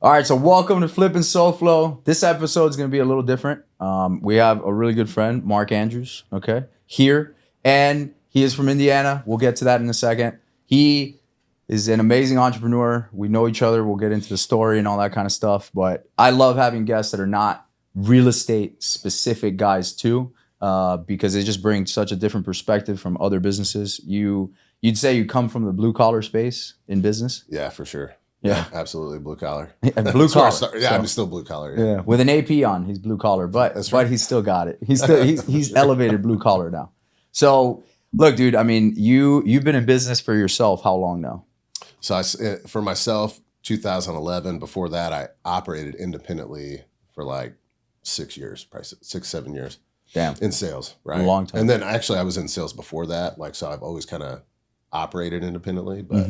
All right, so welcome to Flippin SoFlo. This episode is going to be a little different. We have a really good friend, Mark Andrews, here. And he is from Indiana. We'll get to that in a second. He is an amazing entrepreneur. We know each other. We'll get into the story and all that kind of stuff. But I love having guests that are not real estate specific guys too, because they just bring such a different perspective from other businesses. You'd say you come from the blue collar space in business? Yeah, for sure. Yeah, absolutely blue collar. Blue collar. Yeah, so, I'm still blue collar. Yeah, with an AP on, he's blue collar, but he's still got it. He's elevated blue collar now. So look, dude. I mean, you've been in business for yourself. How long now? So for myself, 2011. Before that, I operated independently for like 6 years, probably 6-7 years. Damn. In sales, right? A long time. And then actually, I was in sales before that. Like, so I've always kind of operated independently, but.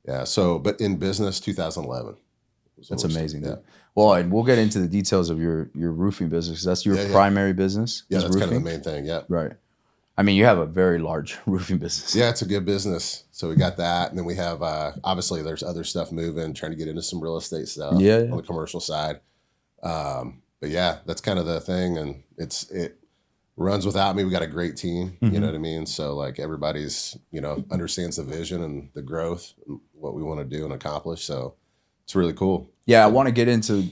Yeah. So, but in business, 2011. That's amazing, dude. Well, and we'll get into the details of your roofing business. That's your primary business. Yeah, that's roofing? kind of the main thing. Yeah. Right. I mean, you have a very large roofing business. Yeah, it's a good business. So we got that, and then we have obviously there's other stuff moving, trying to get into some real estate stuff. On the commercial side. But yeah, that's kind of the thing, and it runs without me. We got a great team. You know what I mean? So like everybody's understands the vision and the growth and what we want to do and accomplish. So it's really cool. Yeah, I want to get into,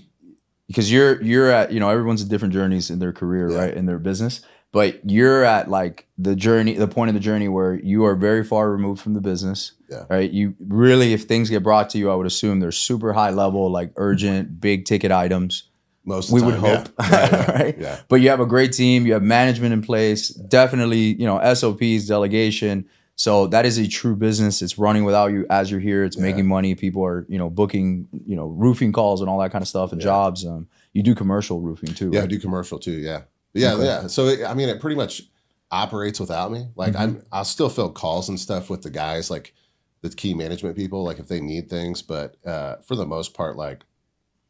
because you're at, everyone's at different journeys in their career, right? In their business. But you're at like the point of the journey where you are very far removed from the business. Yeah. Right. You really, if things get brought to you, I would assume they're super high level, like urgent, big ticket items. Most of the time, we would hope, yeah. Right? Yeah. But you have a great team. You have management in place. Definitely, SOPs, delegation. So that is a true business. It's running without you as you're here. It's making money. People are, booking, roofing calls and all that kind of stuff and jobs. You do commercial roofing too, right? Yeah, I do commercial too. Yeah. Yeah. So it pretty much operates without me. Like I'll still fill calls and stuff with the guys, like the key management people, like if they need things. But for the most part, like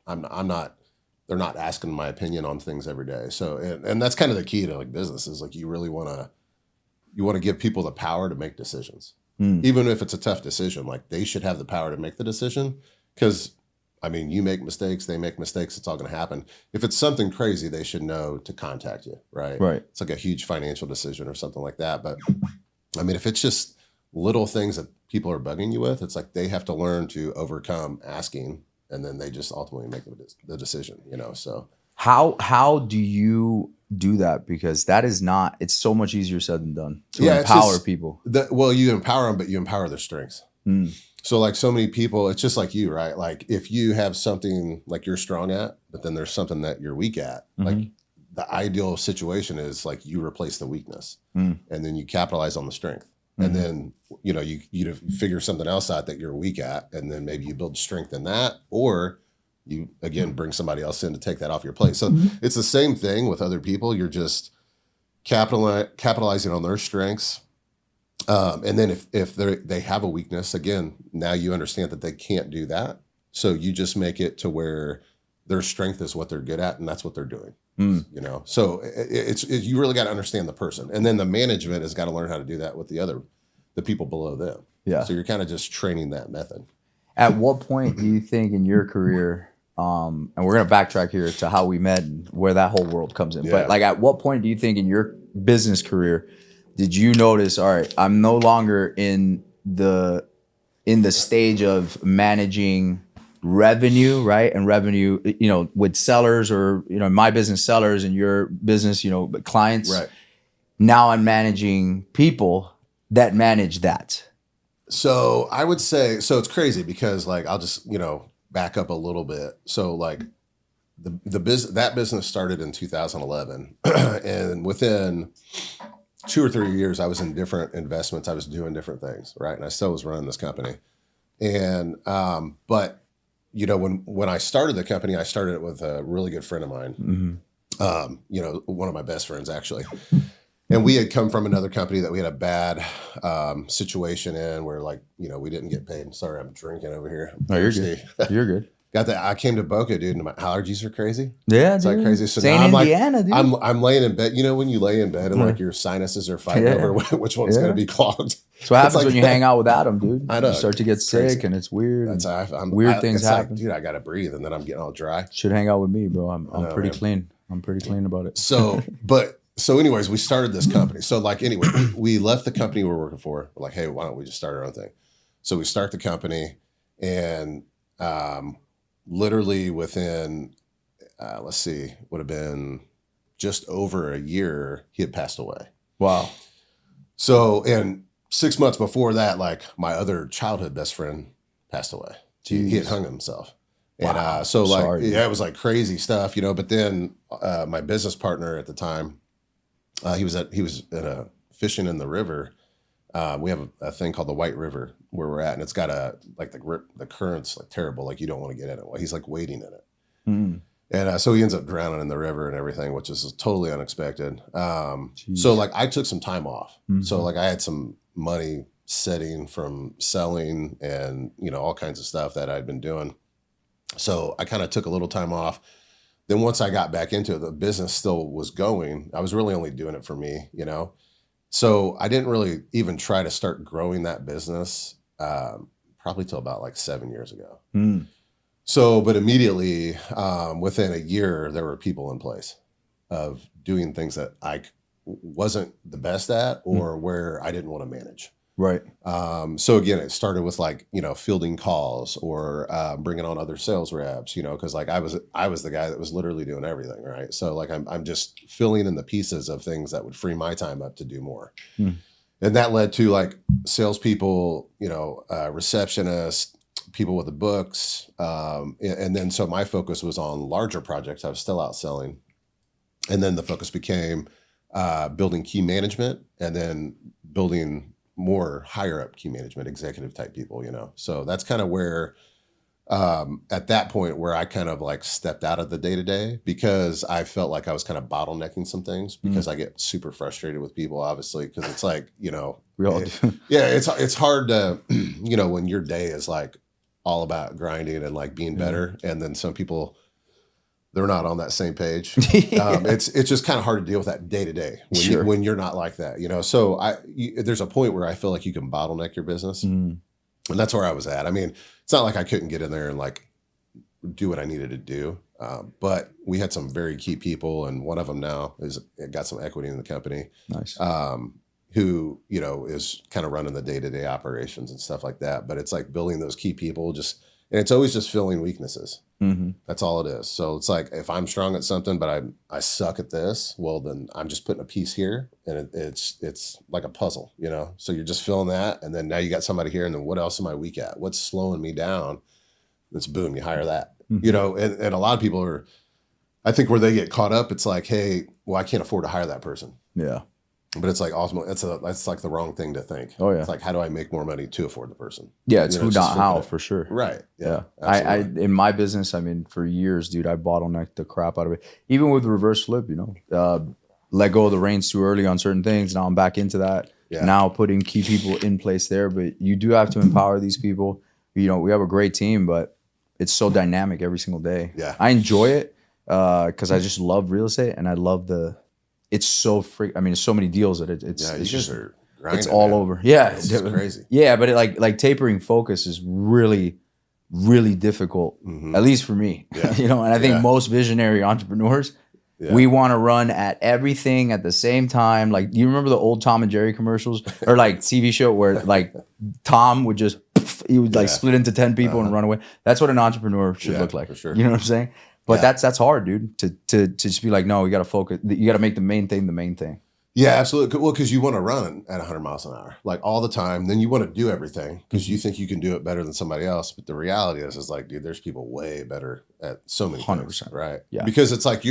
I'm not. They're not asking my opinion on things every day. So, and that's kind of the key to like business is like, you really want to give people the power to make decisions. Even if it's a tough decision, like they should have the power to make the decision. Cause I mean, you make mistakes, they make mistakes. It's all going to happen. If it's something crazy, they should know to contact you. Right. Right. It's like a huge financial decision or something like that. But I mean, if it's just little things that people are bugging you with, it's like, they have to learn to overcome asking. And then they just ultimately make the decision, so. How do you do that? Because that is not, it's so much easier said than done to empower people. You empower them, but you empower their strengths. So like so many people, it's just like you, right? Like if you have something like you're strong at, but then there's something that you're weak at, like the ideal situation is like you replace the weakness and then you capitalize on the strength. And then, you figure something else out that you're weak at, and then maybe you build strength in that, or you, again, bring somebody else in to take that off your plate. So it's the same thing with other people. You're just capitalizing on their strengths. And then if they have a weakness, again, now you understand that they can't do that. So you just make it to where their strength is what they're good at, and that's what they're doing. So you really got to understand the person, and then the management has got to learn how to do that with the people below them. Yeah. So you're kind of just training that method. At what point do you think in your career, and we're going to backtrack here to how we met and where that whole world comes in, but like at what point do you think in your business career did you notice, all right, I'm no longer in the stage of managing revenue, right? And revenue, with sellers or, my business sellers and your business, clients. Right. Now I'm managing people that manage that. So I would say, so it's crazy because like, I'll just, back up a little bit. So like that business started in 2011 and within 2 or 3 years, I was in different investments. I was doing different things. Right. And I still was running this company. And, but when I started the company, I started it with a really good friend of mine, one of my best friends, actually. And we had come from another company that we had a bad situation in where, like, we didn't get paid. Sorry, I'm drinking over here. No, you're good. You're good. got that. I came to Boca, dude, and my allergies are crazy. Yeah, It's dude. like crazy. So Same now I'm Indiana, like, dude. I'm laying in bed. You know, when you lay in bed and like your sinuses are fighting over which one's going to be clogged. That's what happens like, when you hang out with Adam, dude. I know. You start to get sick, crazy. and it's weird. That's weird things it's happen. Like, dude, I got to breathe, and then I'm getting all dry. Should hang out with me, bro. I'm pretty man. clean. I'm pretty clean about it. So anyways, we started this company. So like, anyway, we left the company we were working for. We're like, hey, why don't we just start our own thing? So we start the company, and literally within, let's see, would have been just over a year, he had passed away. Wow. So, and 6 months before that, like my other childhood best friend passed away. He had hung himself. And wow. so like, Sorry, yeah, it was like crazy stuff, you know, but then my business partner at the time, he was fishing in the river. We have a thing called the White River where we're at, and it's got the current's like terrible. Like you don't want to get in it. He's like wading in it. Mm. And so he ends up drowning in the river and everything, which is totally unexpected. So like I took some time off. Mm-hmm. So like I had some money sitting from selling and, you know, all kinds of stuff that I'd been doing. So I kind of took a little time off. Then once I got back into it, the business still was going. I was really only doing it for me, you know? So I didn't really even try to start growing that business probably till about like 7 years ago. Mm. So, but immediately within a year, there were people in place of doing things that I wasn't the best at or where I didn't want to manage. Right. So again, it started with like, you know, fielding calls or bringing on other sales reps, you know, because like I was the guy that was literally doing everything. Right. So like I'm just filling in the pieces of things that would free my time up to do more. Mm. And that led to like salespeople, you know, receptionists, people with the books. And then so my focus was on larger projects. I was still out selling. And then the focus became building key management and then building more higher up key management, executive type people, you know? So that's kind of where, at that point where I kind of like stepped out of the day-to-day because I felt like I was kind of bottlenecking some things because I get super frustrated with people, obviously, because it's like, you know, we all do. Yeah, it's hard to, you know, when your day is like all about grinding and like being better. And then some people, they're not on that same page. It's just kind of hard to deal with that day to day when you're not like that, you know? So there's a point where I feel like you can bottleneck your business. And that's where I was at. I mean, it's not like I couldn't get in there and like do what I needed to do. But we had some very key people. And one of them now got some equity in the company. Nice. Who, you know, is kind of running the day-to-day operations and stuff like that. But it's like building those key people and it's always just filling weaknesses. Mm-hmm. That's all it is. So it's like, if I'm strong at something, but I suck at this, well, then I'm just putting a piece here and it's like a puzzle, you know? So you're just filling that. And then now you got somebody here. And then what else am I weak at? What's slowing me down? It's boom, you hire that, you know? And a lot of people I think where they get caught up, it's like, hey, well, I can't afford to hire that person. Yeah. But it's like ultimately, that's like the wrong thing to think. Oh yeah, it's like, how do I make more money to afford the person? Yeah, it's who, not how, for sure. Right. Yeah. I in my business, I mean, for years, dude, I bottlenecked the crap out of it. Even with reverse flip, you know, let go of the reins too early on certain things. Now I'm back into that. Yeah. Now putting key people in place there, but you do have to empower these people. You know, we have a great team, but it's so dynamic every single day. Yeah, I enjoy it because I just love real estate and I love it's so I mean, there's so many deals that it's just grinding, it's all over. Yeah, it's just crazy. Yeah, but like tapering focus is really, really difficult, at least for me. Yeah. You know, and I think most visionary entrepreneurs, we want to run at everything at the same time. Like, do you remember the old Tom and Jerry commercials or like TV show where like Tom would just like split into 10 people and run away? That's what an entrepreneur should look like. For sure. You know what I'm saying? But that's hard, dude, to just be like, no, we got to focus. You got to make the main thing the main thing. Yeah, absolutely. Well, because you want to run at 100 miles an hour, like all the time. Then you want to do everything because you think you can do it better than somebody else. But the reality is like, dude, there's people way better at so many 100%, things, right? Yeah. Because it's like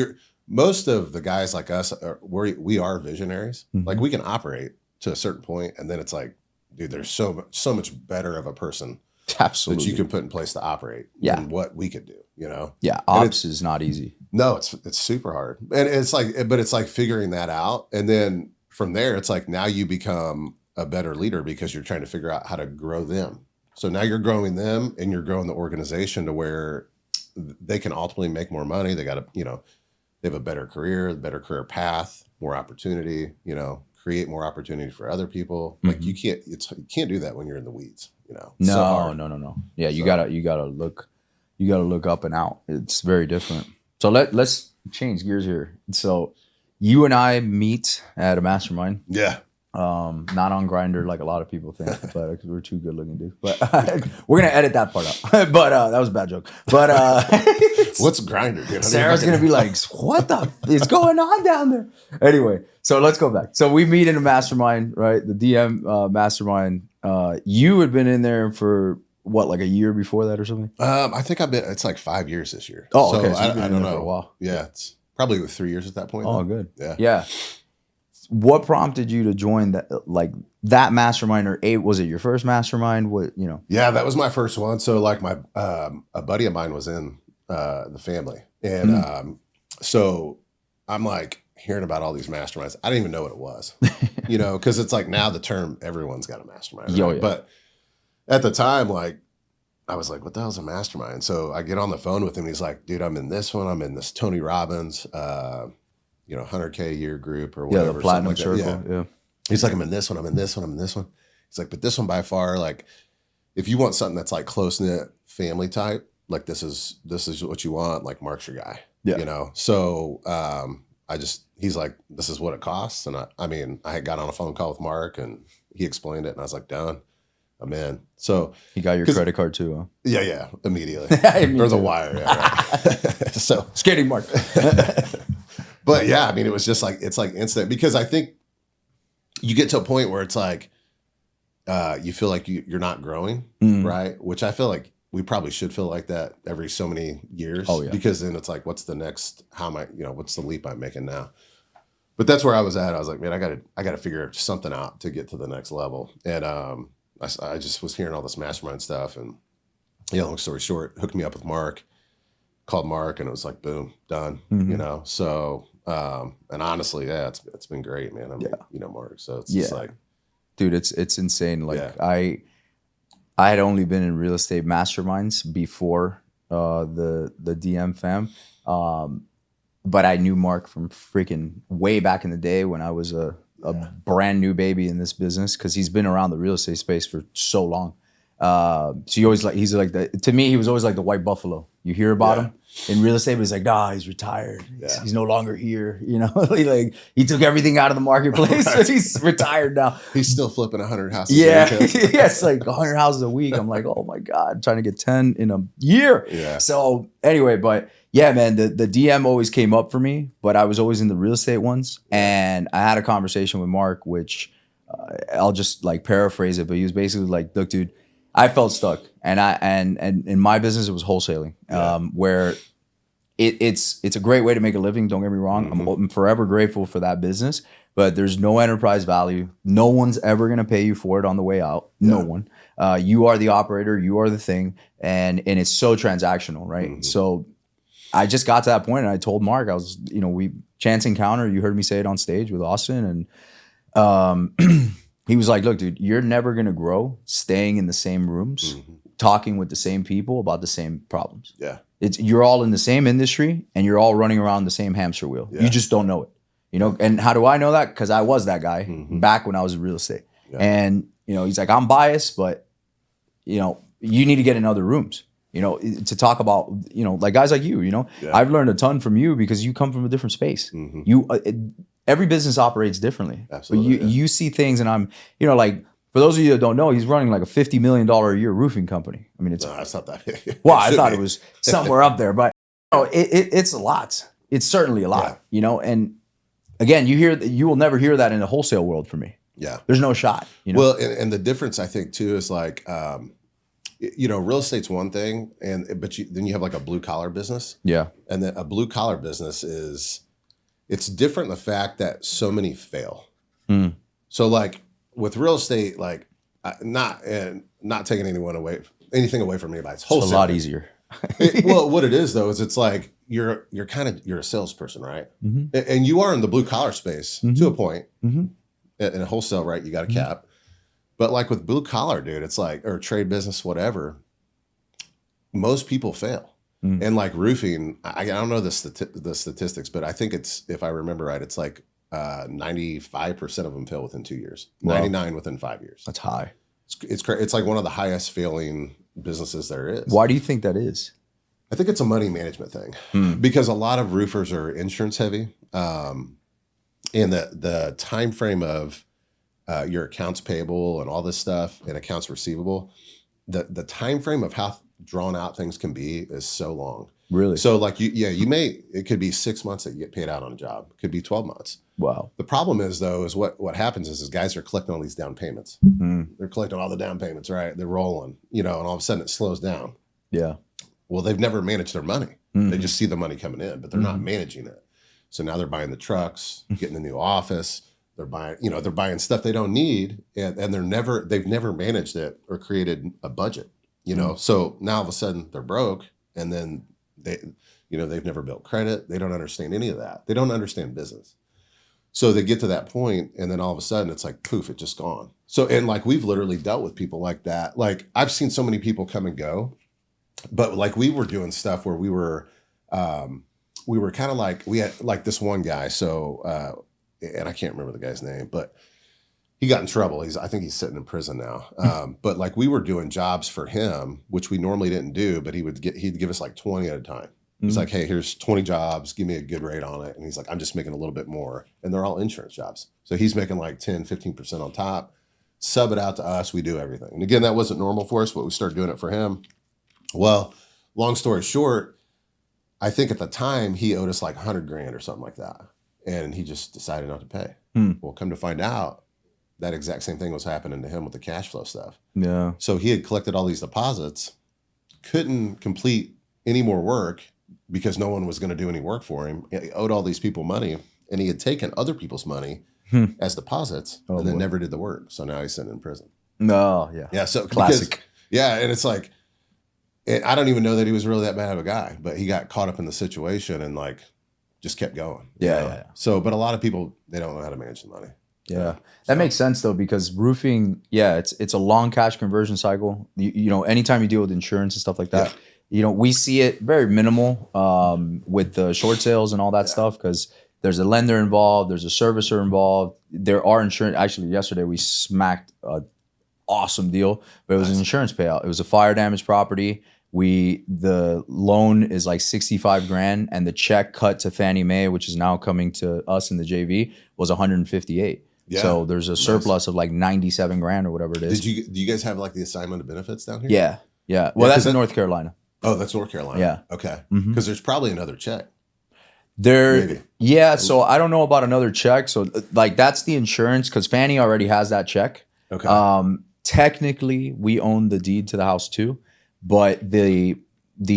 most of the guys like us, we are visionaries. Mm-hmm. Like we can operate to a certain point, and then it's like, dude, there's so much better of a person. Absolutely. That you can put in place to operate than what we could do, you know? Yeah, ops is not easy. No, it's super hard. And it's like figuring that out. And then from there, it's like now you become a better leader because you're trying to figure out how to grow them. So now you're growing them and you're growing the organization to where they can ultimately make more money. They got to, you know, they have a better career path, more opportunity, you know, create more opportunity for other people. Like you can't do that when you're in the weeds, you know. It's so hard. No. Yeah, you gotta look up and out. It's very different. So let's change gears here. So you and I meet at a mastermind. Yeah. Not on Grindr like a lot of people think, but because we're too good looking dudes. But we're gonna edit that part out. But that was a bad joke. But what's Grindr, dude? Sarah's gonna be like, what the is going on down there? Anyway, so let's go back. So we meet in a mastermind, right? The DM mastermind. You had been in there for what, like a year before that or something? I think it's like 5 years this year. Oh, okay. So I don't know. for a while. Yeah, it's probably 3 years at that point. Oh, good. Yeah. What prompted you to join that mastermind, or was it your first mastermind? What, you know? Yeah, that was my first one. So like my a buddy of mine was in the family, and so I'm like hearing about all these masterminds. I didn't even know what it was, you know, because it's like now the term everyone's got a mastermind, right? Yeah. But at the time, like I was like, what the hell's a mastermind? So I get on the phone with him. He's like, dude, I'm in this one. I'm in this Tony Robbins. You know, 100K a year group or whatever. Yeah, the platinum like circle. Yeah. He's like, I'm in this one. I'm in this one. I'm in this one. He's like, but this one by far, like, if you want something that's like close knit family type, like this is what you want. Like Mark's your guy. Yeah. You know. So he's like, this is what it costs. And I mean, I had got on a phone call with Mark and he explained it, and I was like, done. I'm in. So he got your credit card too, huh? Yeah, immediately. Or the wire. Yeah, right. So skating Mark. But yeah, I mean, it was just like, it's like instant, because I think you get to a point where it's like, you feel like you're not growing, right? Which I feel like we probably should feel like that every so many years. Oh, yeah. Because then it's like, what's the next, what's the leap I'm making now? But that's where I was at. I was like, man, I gotta figure something out to get to the next level. And I just was hearing all this mastermind stuff, and long story short, hooked me up with Mark, called Mark, and it was like, boom, done, you know? So, and honestly, yeah, it's been great, man. I mean, you know, Mark, so it's just like, dude, it's insane. Like I had only been in real estate masterminds before the DM fam. But I knew Mark from freaking way back in the day when I was a brand new baby in this business, because he's been around the real estate space for so long. So to me, he was always like the white buffalo. You hear about him in real estate, but he's like, nah, he's retired. He's no longer here. You know, he took everything out of the marketplace. So he's retired now. He's still flipping 100 houses. Yeah. It's like 100 houses a week. I'm like, oh my God, trying to get 10 in a year. Yeah. So anyway, but yeah, man, the DM always came up for me, but I was always in the real estate ones. And I had a conversation with Mark, which I'll just like paraphrase it, but he was basically like, look, dude, I felt stuck, and in my business it was wholesaling, where it's a great way to make a living. Don't get me wrong, I'm forever grateful for that business, but there's no enterprise value. No one's ever gonna pay you for it on the way out. No one. You are the operator. You are the thing, and it's so transactional, right? So I just got to that point, and I told Mark, I was, we chance encounter. You heard me say it on stage with Austin, and he was like, look, dude, you're never going to grow staying in the same rooms, talking with the same people about the same problems. Yeah. You're all in the same industry, and you're all running around the same hamster wheel. Yeah. You just don't know it. And how do I know that? Because I was that guy back when I was in real estate. Yeah. And, he's like, I'm biased, but, you need to get in other rooms, to talk about, like guys like you, I've learned a ton from you because you come from a different space. Every business operates differently. Absolutely. But you see things, and I'm, like, for those of you that don't know, he's running like a $50 million a year roofing company. I mean, it's not that big. Well, I thought it was somewhere up there, but it's a lot. It's certainly a lot, and again, you will never hear that in the wholesale world from me. Yeah. There's no shot. Well, and the difference I think too is like, real estate's one thing, but then you have like a blue collar business. Yeah. And then a blue collar business it's different in the fact that so many fail. So like with real estate, like not taking anything away from anybody. It's wholesale. It's a lot easier. Well, what it is though, is it's like you're a salesperson, right? And you are in the blue collar space to a point. In a wholesale, right? You got a cap. But like with blue collar, dude, it's like, or trade business, whatever, most people fail. And like roofing, I don't know the statistics, but I think it's, if I remember right, it's like 95% of them fail within 2 years, Wow. 99 within 5 years. That's high. It's like one of the highest failing businesses there is. Why do you think that is? I think it's a money management thing because a lot of roofers are insurance heavy. And the time frame of your accounts payable and all this stuff and accounts receivable, the time frame of how drawn out things can be is so long. Really? So like it could be 6 months that you get paid out on a job. It could be 12 months. Wow. The problem is though, is what happens is guys are collecting all these down payments. They're collecting all the down payments, right? They're rolling, and all of a sudden it slows down. Yeah. Well, they've never managed their money. They just see the money coming in, but they're not managing it. So now they're buying the trucks, getting a new office. They're buying stuff they don't need, and they've never managed it or created a budget. So now all of a sudden they're broke, and then they've never built credit. They don't understand any of that. They don't understand business. So they get to that point, and then all of a sudden it's like poof, it's just gone. So and like we've literally dealt with people like that. Like I've seen so many people come and go, but like we were doing stuff where we were kind of like, we had like this one guy. So and I can't remember the guy's name, but he got in trouble. I think he's sitting in prison now. But like we were doing jobs for him, which we normally didn't do, but he'd give us like 20 at a time. He's like, hey, here's 20 jobs. Give me a good rate on it. And he's like, I'm just making a little bit more. And they're all insurance jobs. So he's making like 10, 15% on top. Sub it out to us. We do everything. And again, that wasn't normal for us, but we started doing it for him. Well, long story short, I think at the time he owed us like 100 grand or something like that. And he just decided not to pay. Well, come to find out, that exact same thing was happening to him with the cash flow stuff. Yeah. So he had collected all these deposits, couldn't complete any more work because no one was going to do any work for him. He owed all these people money, and he had taken other people's money as deposits and then never did the work. So now he's sitting in prison. No, yeah. Yeah. So classic. And it's like, and I don't even know that he was really that bad of a guy, but he got caught up in the situation and like just kept going. Yeah. So, but a lot of people, they don't know how to manage the money. Yeah. That makes sense though, because roofing, it's a long cash conversion cycle. Anytime you deal with insurance and stuff like that, we see it very minimal with the short sales and all that stuff, because there's a lender involved, there's a servicer involved. There are insurance. Actually, yesterday we smacked a awesome deal, but it was an insurance payout. It was a fire damage property. The loan is like 65 grand, and the check cut to Fannie Mae, which is now coming to us in the JV, was 158. Yeah. So there's a surplus of like 97 grand or whatever it is. Do you guys have like the assignment of benefits down here? Yeah. Well, that's in North Carolina. Oh, that's North Carolina. Yeah. Okay. Because there's probably another check. So I don't know about another check. So like that's the insurance, because Fannie already has that check. Okay. Technically, we own the deed to the house too, but the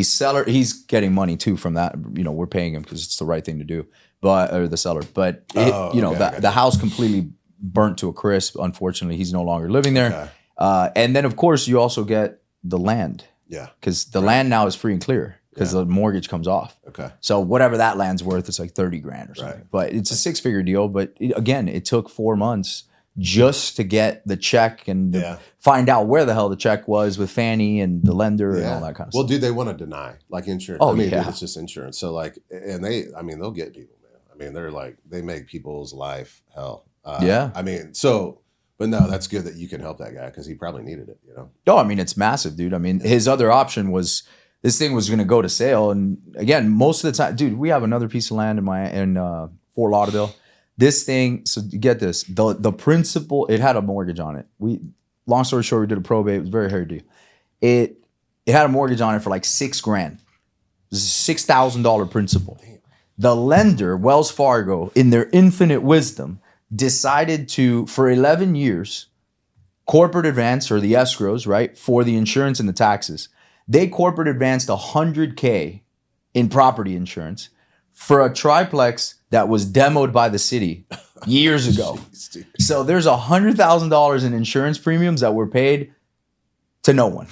seller, he's getting money too from that. We're paying him because it's the right thing to do. Or the seller, but the house completely burnt to a crisp. Unfortunately, he's no longer living there. Okay. And then of course you also get the land. Yeah. Because the land now is free and clear because the mortgage comes off. Okay. So whatever that land's worth, it's like 30 grand or something. Right. But it's a 6-figure deal. But again, it took 4 months just to get the check and find out where the hell the check was with Fannie and the lender and all that kind of stuff. Well, dude, they want to deny like insurance. Oh, dude, it's just insurance. So like, and they'll get people, man. I mean, they're like, they make people's life hell. But no, that's good that you can help that guy because he probably needed it, No, I mean, it's massive, dude. I mean, his other option was this thing was going to go to sale. And again, most of the time, dude, we have another piece of land in Fort Lauderdale. This thing, so get this, the principal, it had a mortgage on it. Long story short, we did a probate. It was a very hairy deal. It had a mortgage on it for like $6 grand. This is $6,000 principal. Damn. The lender, Wells Fargo, in their infinite wisdom, decided to, for 11 years, corporate advance, or the escrows, right, for the insurance and the taxes. They corporate advanced $100K in property insurance for a triplex that was demoed by the city years ago. Jeez, so there's $100,000 in insurance premiums that were paid to no one.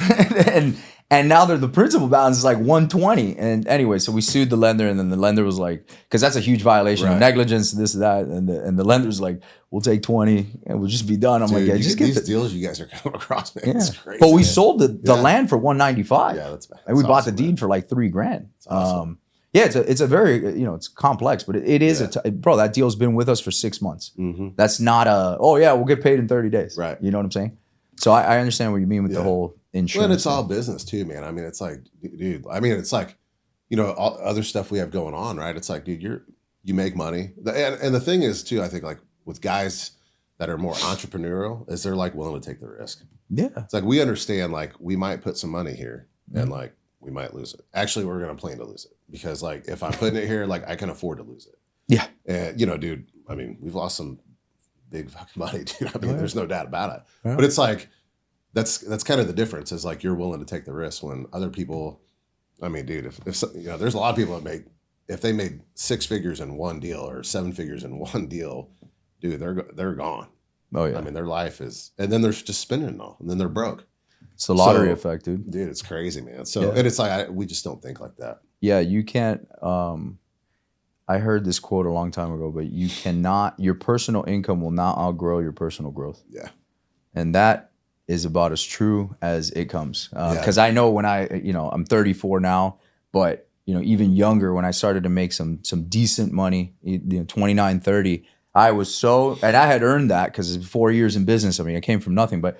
And now the principal balance is like 120. And anyway, so we sued the lender, and then the lender was like, because that's a huge violation of negligence, this, that, and the lender's like, we'll take 20 and we'll just be done. I'm like, yeah, just get these deals you guys are coming across, man. Yeah. It's crazy. But we sold the land for 195. Yeah, that's and we bought the deed for like $3,000. Awesome. Yeah, it's a very, it's complex, but it is bro, that deal's been with us for 6 months. That's not we'll get paid in 30 days. Right. You know what I'm saying? So I understand what you mean with the whole insurance. Well, and it's all business too, man. I mean, it's like, dude, it's like, all other stuff we have going on, right? It's like, dude, you make money. And the thing is too, I think like with guys that are more entrepreneurial is they're like willing to take the risk. Yeah. It's like, we understand like we might put some money here and like we might lose it. Actually, we're going to plan to lose it because like if I'm putting it here, like I can afford to lose it. Yeah. And dude, I mean, we've lost some big fucking money, dude. I mean, there's no doubt about it. Yeah. But it's like, that's kind of the difference is like you're willing to take the risk when other people, I mean, dude, if there's a lot of people that if they made 6 figures in one deal or 7 figures in one deal, dude, they're gone. Oh yeah. I mean, their life is, and then they're just spending it all and then they're broke. It's the lottery effect, dude. Dude, it's crazy, man. So, and it's like, we just don't think like that. Yeah. You can't, I heard this quote a long time ago, but you cannot, your personal income will not outgrow your personal growth. Yeah. And that is about as true as it comes. Because I know when I'm 34 now, but even younger, when I started to make some decent money, 29, 30, I was and I had earned that because it's 4 years in business. I mean, I came from nothing, but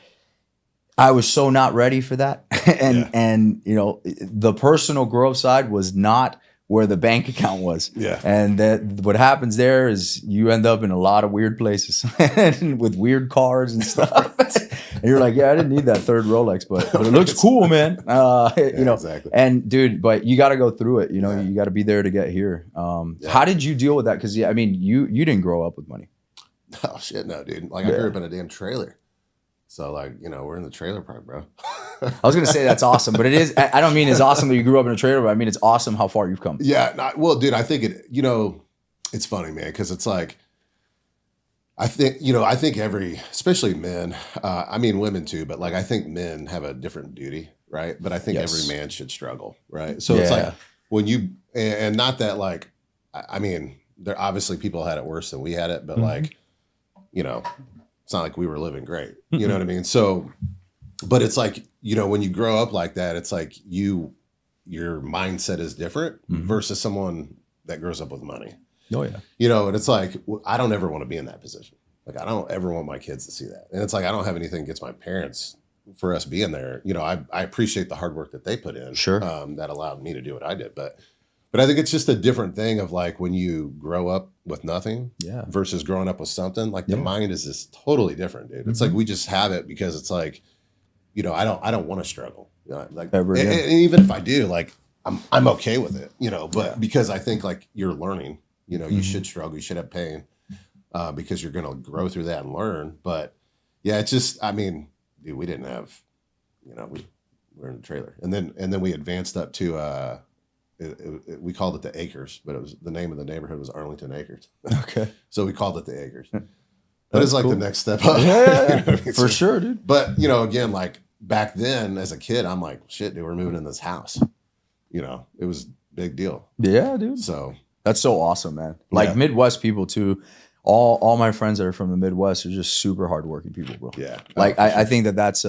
I was so not ready for that. and the personal growth side was not where the bank account was. Yeah. And what happens there is you end up in a lot of weird places with weird cars and stuff. And you're like, yeah, I didn't need that third Rolex, but it looks cool, man. Exactly. And dude, but you got to go through it. You got to be there to get here. How did you deal with that? Because I mean, you didn't grow up with money. Oh shit, no, dude. Like I grew up in a damn trailer. So like, we're in the trailer park, bro. I was going to say that's awesome, but it is, I don't mean it's awesome that you grew up in a trailer, but I mean, it's awesome how far you've come. Yeah. Well, dude, I think it's funny, man. Cause it's like, I think especially men, I mean, women too, but like, I think men have a different duty. Right. But I think every man should struggle. Right. So it's like when and not that like, I mean, there obviously people had it worse than we had it, but like, it's not like we were living great. You know what I mean? So, but it's like, when you grow up like that, it's like your mindset is different versus someone that grows up with money. Oh yeah. And it's like, I don't ever want to be in that position. Like, I don't ever want my kids to see that. And it's like, I don't have anything against my parents for us being there. I appreciate the hard work that they put in. Sure. That allowed me to do what I did. But I think it's just a different thing of like when you grow up with nothing versus growing up with something, like the mind is just totally different, dude. It's like, we just have it because it's like, I don't want to struggle. Like, and even if I do, like, I'm okay with it, but because I think like you're learning, you should struggle, you should have pain, because you're going to grow through that and learn. But yeah, it's just, I mean, dude, we didn't have, we were in a trailer and then we advanced up to, we called it the Acres, but it was the name of the neighborhood was Arlington Acres. Okay. So we called it the Acres. That is like the next step up. Yeah, for sure, dude. But, again, like back then as a kid, I'm like, shit, dude, we're moving in this house. It was a big deal. Yeah, dude. So that's so awesome, man. Like Midwest people too. All my friends that are from the Midwest are just super hardworking people, bro. Yeah. Like I think that's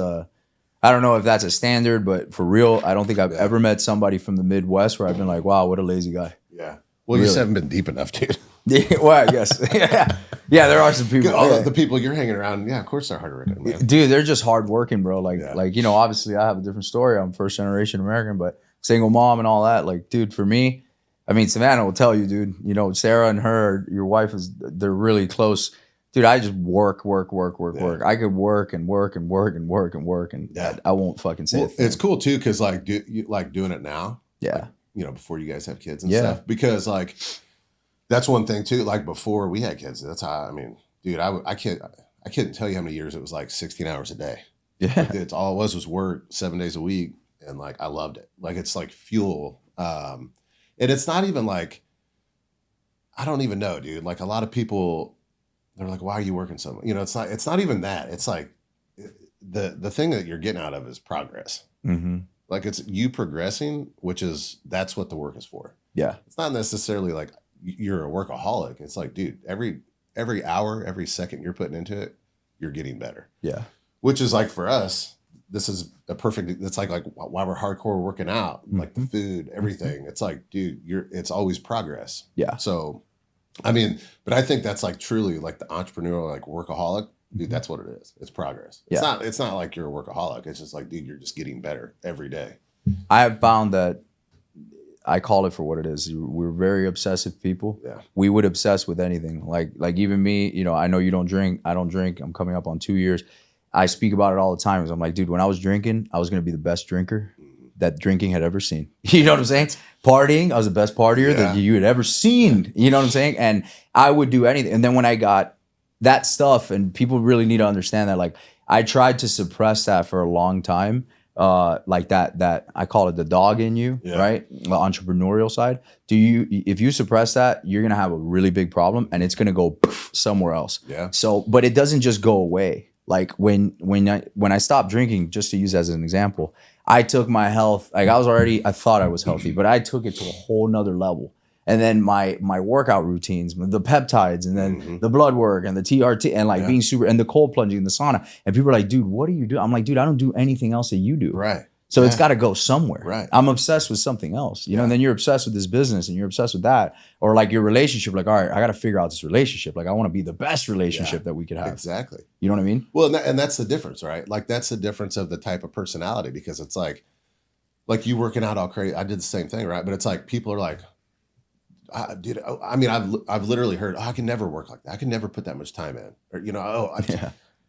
I don't know if that's a standard, but for real, I don't think I've ever met somebody from the Midwest where I've been like, wow, what a lazy guy. Yeah. Well, you just haven't been deep enough, dude. Yeah, well, I guess. Yeah, there are some people. The people you're hanging around, of course they're hardworking, man. Dude, they're just hardworking, bro. Like, obviously I have a different story. I'm first generation American, but single mom and all that. Like, dude, for me, I mean, Savannah will tell you, dude, Sarah and your wife they're really close. Dude, I just work. I could work and I won't fucking say it. It's cool too, because like, you like doing it now. Yeah. Like, before you guys have kids and stuff, because like, that's one thing too. Like before we had kids, that's how, I mean, dude, I couldn't tell you how many years it was like 16 hours a day. Yeah. Like, it's all it was work 7 days a week. And like, I loved it. Like, it's like fuel. And it's not even like, I don't even know, dude. Like a lot of people, they're like, why are you working so much? It's not even that. It's like the thing that you're getting out of is progress. Mm-hmm. Like it's you progressing, that's what the work is for. Yeah. It's not necessarily like you're a workaholic. It's like, dude, every hour, every second you're putting into it, you're getting better. Yeah. Which is like for us, this is a perfect, it's like why we're hardcore working out, like the food, everything. It's like, dude, it's always progress. Yeah. So, I mean, but I think that's like truly like the entrepreneurial, like workaholic, dude, that's what it is. It's progress. It's not like you're a workaholic. It's just like, dude, you're just getting better every day. I have found that I call it for what it is. We're very obsessive people. Yeah. We would obsess with anything. Like even me, you know, I know you don't drink. I don't drink. I'm coming up on 2 years. I speak about it all the time. I'm like, dude, when I was drinking, I was going to be the best drinker that drinking had ever seen. You know what I'm saying? Partying, I was the best partier that you had ever seen. You know what I'm saying? And I would do anything. And then when I got that stuff, and people really need to understand that, like, I tried to suppress that for a long time. Like that I call it the dog in you, right? The entrepreneurial side. If you suppress that, you're gonna have a really big problem, and it's gonna go poof, somewhere else. Yeah. So, but it doesn't just go away. Like when I stopped drinking, just to use as an example, I took my health. Like I thought I was healthy, but I took it to a whole nother level. And then my workout routines, the peptides, and then the blood work and the TRT, and like being super, and the cold plunging, the sauna. And people are like, dude, what do you do? I'm like, dude, I don't do anything else that you do. Right. So it's got to go somewhere. Right. I'm obsessed with something else, you know, and then you're obsessed with this business and you're obsessed with that. Or like your relationship, like, all right, I got to figure out this relationship. Like I want to be the best relationship that we could have. Exactly. You know what I mean? Well, and that's the difference, right? Like that's the difference of the type of personality, because it's like you working out all crazy. I did the same thing, right? But it's like people are like, dude, I mean, I've literally heard, I can never work like that. I can never put that much time in. Or, you know,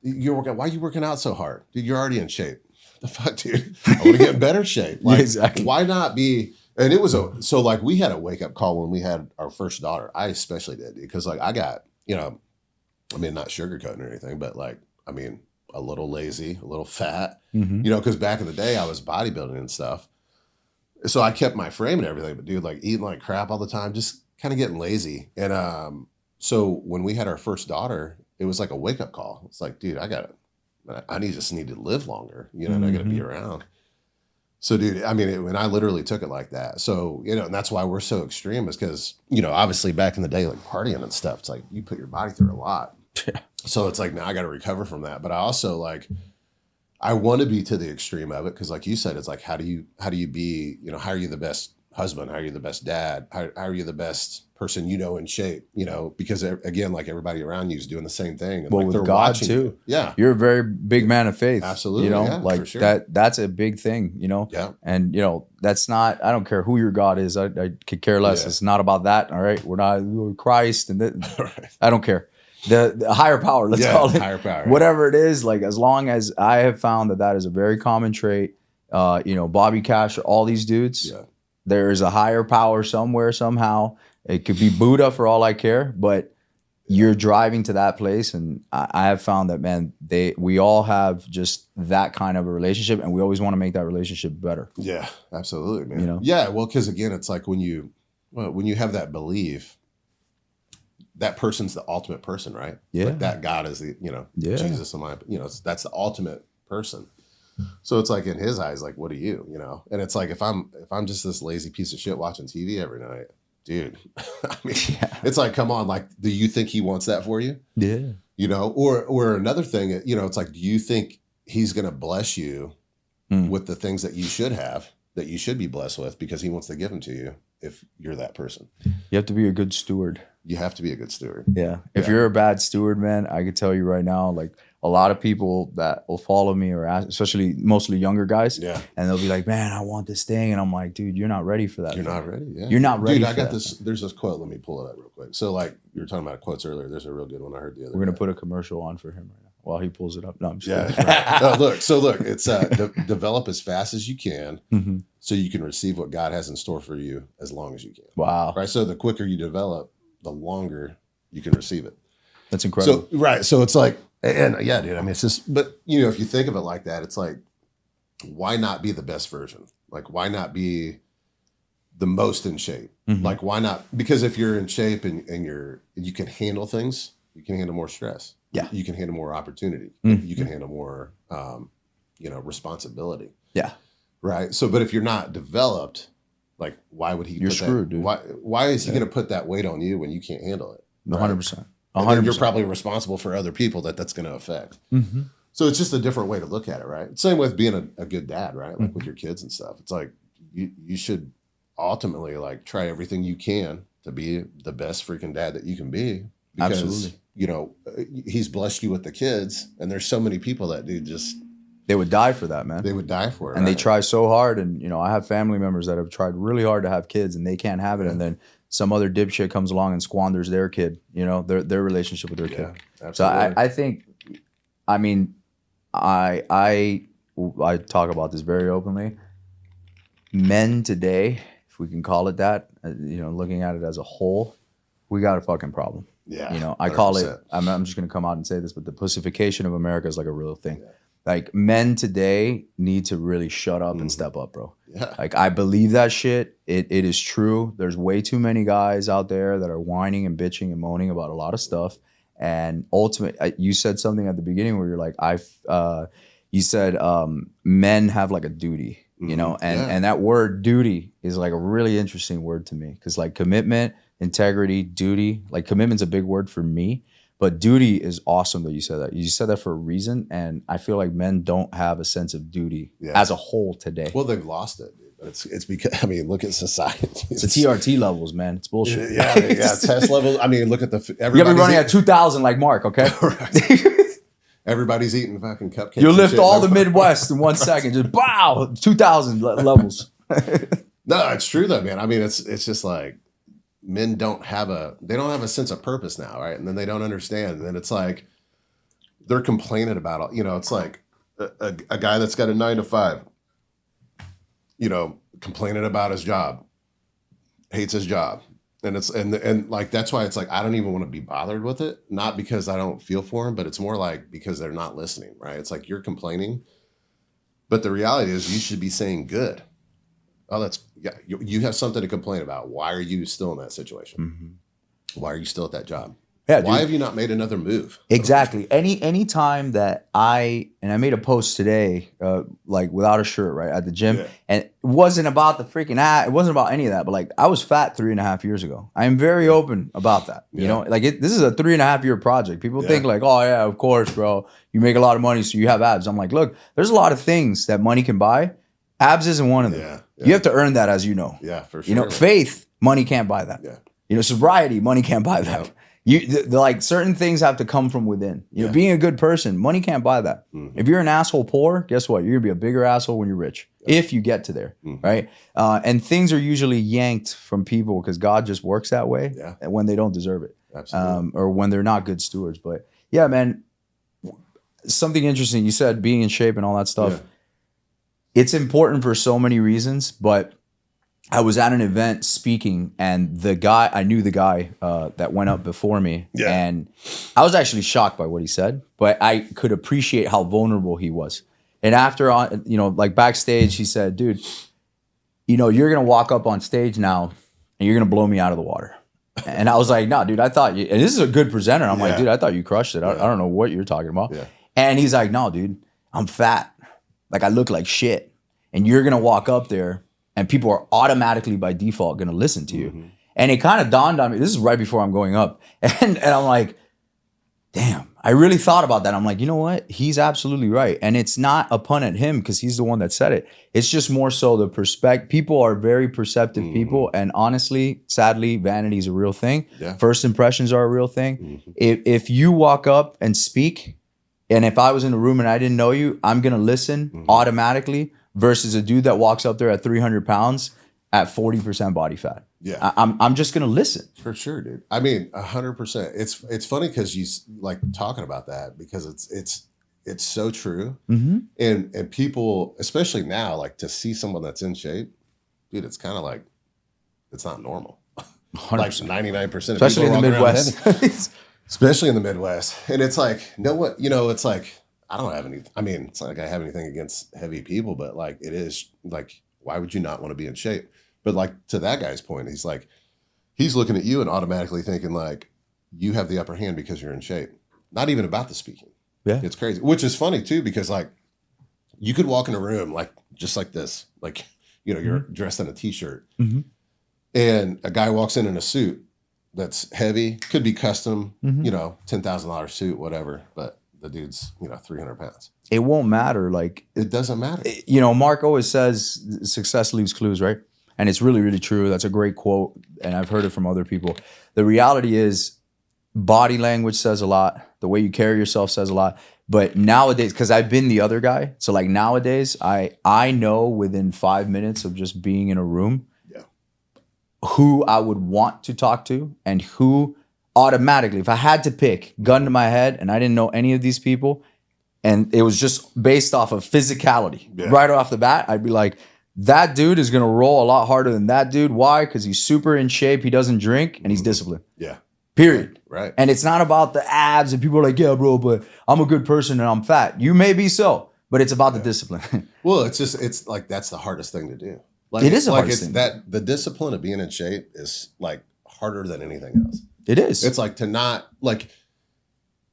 you're working, why are you working out so hard? Dude, you're already in shape. The fuck, dude? I want to get in better shape. Like, exactly. Why not be? And it was so like we had a wake up call when we had our first daughter. I especially did, because like I got, you know, I mean, not sugarcoating or anything, but like, I mean, a little lazy, a little fat, you know, because back in the day I was bodybuilding and stuff. So I kept my frame and everything, but dude, like eating like crap all the time, just kind of getting lazy. And so when we had our first daughter, it was like a wake up call. It's like, dude, I just need to live longer, you know, and I got to be around. So dude, I mean, and I literally took it like that. So, you know, and that's why we're so extreme, is because, you know, obviously back in the day, like partying and stuff, it's like you put your body through a lot. So it's like, now I got to recover from that. But I also like, I want to be to the extreme of it, because like you said, it's like, how do you be, you know, how are you the best husband? How are you the best dad? How are you the best person, you know, in shape, you know, because again, like everybody around you is doing the same thing. And well, like with God too. You. Yeah. You're a very big man of faith. Absolutely. You know, yeah, like for sure. that's a big thing, you know? Yeah. And, you know, that's not, I don't care who your God is. I could care less. Yeah. It's not about that. All right. We're Christ and Right. I don't care. The higher power, let's call it higher power. Whatever it is, like as long as I have found that is a very common trait, you know, Bobby Cash, all these dudes, there is a higher power somewhere, somehow. It could be Buddha for all I care, but you're driving to that place. And I have found that, man, we all have just that kind of a relationship, and we always want to make that relationship better. Yeah, absolutely, man. You know? Yeah, well, because again, it's like when you have that belief, that person's the ultimate person, right? Yeah. Like that God is the, you know, Jesus, that's the ultimate person. So it's like in his eyes, like, what are you, you know? And it's like, if I'm just this lazy piece of shit watching TV every night, dude, I mean, it's like, come on, like, do you think he wants that for you? Yeah. You know, or another thing, you know, it's like, do you think he's going to bless you with the things that you should have, that you should be blessed with, because he wants to give them to you if you're that person? You have to be a good steward. You have to be a good steward. Yeah. If you're a bad steward, man, I could tell you right now, like a lot of people that will follow me or ask, especially mostly younger guys. Yeah. And they'll be like, man, I want this thing. And I'm like, dude, you're not ready for that. You're not ready. Yeah. You're not ready. Dude, I got this. There's this quote. Let me pull it up real quick. So like you were talking about quotes earlier. There's a real good one I heard the other day. We're going to put a commercial on for him right now while he pulls it up. No, I'm just kidding. Right. Look, it's develop as fast as you can so you can receive what God has in store for you as long as you can. Wow. Right. So the quicker you develop, the longer you can receive it. That's incredible. So, right. So it's like, and yeah, dude, I mean, it's just, but you know, if you think of it like that, it's like, why not be the best version? Like, why not be the most in shape? Like, why not? Because if you're in shape and you can handle things, you can handle more stress. Yeah. You can handle more opportunity. You can handle more, responsibility. Yeah. Right. So, but if you're not developed, like, why would he? You're screwed, dude. Why is he going to put that weight on you when you can't handle it? 100%. And then you're probably responsible for other people that's going to affect. Mm-hmm. So it's just a different way to look at it, right? Same with being a good dad, right? Like with your kids and stuff. It's like you should ultimately like try everything you can to be the best freaking dad that you can be. Because, Absolutely. you know, he's blessed you with the kids, and there's so many people that they would die for that, man. They would die for it. And they try so hard. And, you know, I have family members that have tried really hard to have kids and they can't have it. And then some other dipshit comes along and squanders their kid, you know, their relationship with their kid. Absolutely. So I think, I mean, I talk about this very openly. Men today, if we can call it that, you know, looking at it as a whole, we got a fucking problem. Yeah. You know, I 100%. Call it, I'm just going to come out and say this, but the pussification of America is like a real thing. Yeah. Like men today need to really shut up and step up, bro. Yeah. Like I believe that shit. It is true. There's way too many guys out there that are whining and bitching and moaning about a lot of stuff. And ultimately, you said something at the beginning where you're like, you said men have like a duty, you know, and that word duty is like a really interesting word to me because like commitment, integrity, duty, like commitment's a big word for me. But duty is awesome that you said that. You said that for a reason, and I feel like men don't have a sense of duty as a whole today. Well, they've lost it, dude. But it's because I mean, look at society. It's the TRT levels, man. It's bullshit. Yeah, test levels. I mean, look at you gotta be running at 2,000 like Mark, okay? Everybody's eating fucking cupcakes. You lift all the Midwest in 1 second, just bow, 2,000 levels. No, it's true though, man. I mean, it's just like. Men don't have a sense of purpose now, right? And then they don't understand. And then it's like they're complaining about it. You know, it's like a guy that's got a 9 to 5, you know, complaining about his job, hates his job. And it's and like that's why it's like I don't even want to be bothered with it. Not because I don't feel for him, but it's more like because they're not listening, right? It's like you're complaining. But the reality is you should be saying good. Oh, you have something to complain about. Why are you still in that situation? Mm-hmm. Why are you still at that job? Yeah, why have you not made another move? Exactly. Any time that I made a post today, like without a shirt, right at the gym, and it wasn't about the freaking it wasn't about any of that, but like I was fat 3.5 years ago. I am very open about that. You know, like this is a 3.5 year project. People think like, oh yeah, of course, bro, you make a lot of money, so you have abs. I'm like, look, there's a lot of things that money can buy. Abs isn't one of them. Yeah. You have to earn that, as you know. Yeah, for sure. You know, faith, money can't buy that. Yeah. You know, sobriety, money can't buy that. Yeah. Like certain things have to come from within. You know, being a good person, money can't buy that. Mm-hmm. If you're an asshole poor, guess what? You're gonna be a bigger asshole when you're rich. If you get to there, right? And things are usually yanked from people because God just works that way when they don't deserve it. Absolutely. Or when they're not good stewards. But yeah, man, something interesting. You said being in shape and all that stuff. Yeah. It's important for so many reasons, but I was at an event speaking and I knew the guy that went up before me and I was actually shocked by what he said, but I could appreciate how vulnerable he was. And after, you know, like backstage, he said, dude, you know, you're going to walk up on stage now and you're going to blow me out of the water. And I was like, no, dude, I thought you, and this is a good presenter. I'm like, dude, I thought you crushed it. I don't know what you're talking about. Yeah. And he's like, no, dude, I'm fat. Like I look like shit. And you're going to walk up there and people are automatically by default going to listen to you. Mm-hmm. And it kind of dawned on me. This is right before I'm going up. And I'm like, damn, I really thought about that. I'm like, you know what? He's absolutely right. And it's not a pun at him because he's the one that said it. It's just more so the perspective. People are very perceptive people. And honestly, sadly, vanity is a real thing. Yeah. First impressions are a real thing. Mm-hmm. If you walk up and speak, and if I was in a room and I didn't know you, I'm going to listen automatically versus a dude that walks up there at 300 pounds at 40% body fat. Yeah. I'm just going to listen. For sure, dude. I mean, 100%. It's funny because you like talking about that because it's so true. Mm-hmm. And people, especially now, like to see someone that's in shape, dude, it's kind of like, it's not normal. 100%. Like 99% of especially people in the Midwest. Especially in the Midwest. And it's like, it's like, I don't have any, I mean, it's not like I have anything against heavy people, but like, it is like, why would you not want to be in shape? But like to that guy's point, he's like, he's looking at you and automatically thinking like, you have the upper hand because you're in shape. Not even about the speaking. Yeah. It's crazy. Which is funny too, because like you could walk in a room like just like this, like, you know, you're dressed in a t-shirt and a guy walks in a suit that's heavy, could be custom, you know, $10,000 suit, whatever. But the dude's, you know, 300 pounds. It won't matter. Like, it doesn't matter. You know, Mark always says success leaves clues, right? And it's really, really true. That's a great quote. And I've heard it from other people. The reality is body language says a lot. The way you carry yourself says a lot. But nowadays, because I've been the other guy. So like nowadays, I know within 5 minutes of just being in a room who I would want to talk to and who automatically, if I had to pick, gun to my head, and I didn't know any of these people, and it was just based off of physicality, right off the bat, I'd be like, that dude is going to roll a lot harder than that dude. Why? Because he's super in shape, he doesn't drink, and he's disciplined. Yeah. Period. Right. And it's not about the abs, and people are like, yeah, bro, but I'm a good person and I'm fat. You may be so, but it's about the discipline. Well, it's like, that's the hardest thing to do. Like, it is the like hardest thing. That the discipline of being in shape is like harder than anything else. It is. It's like to not like,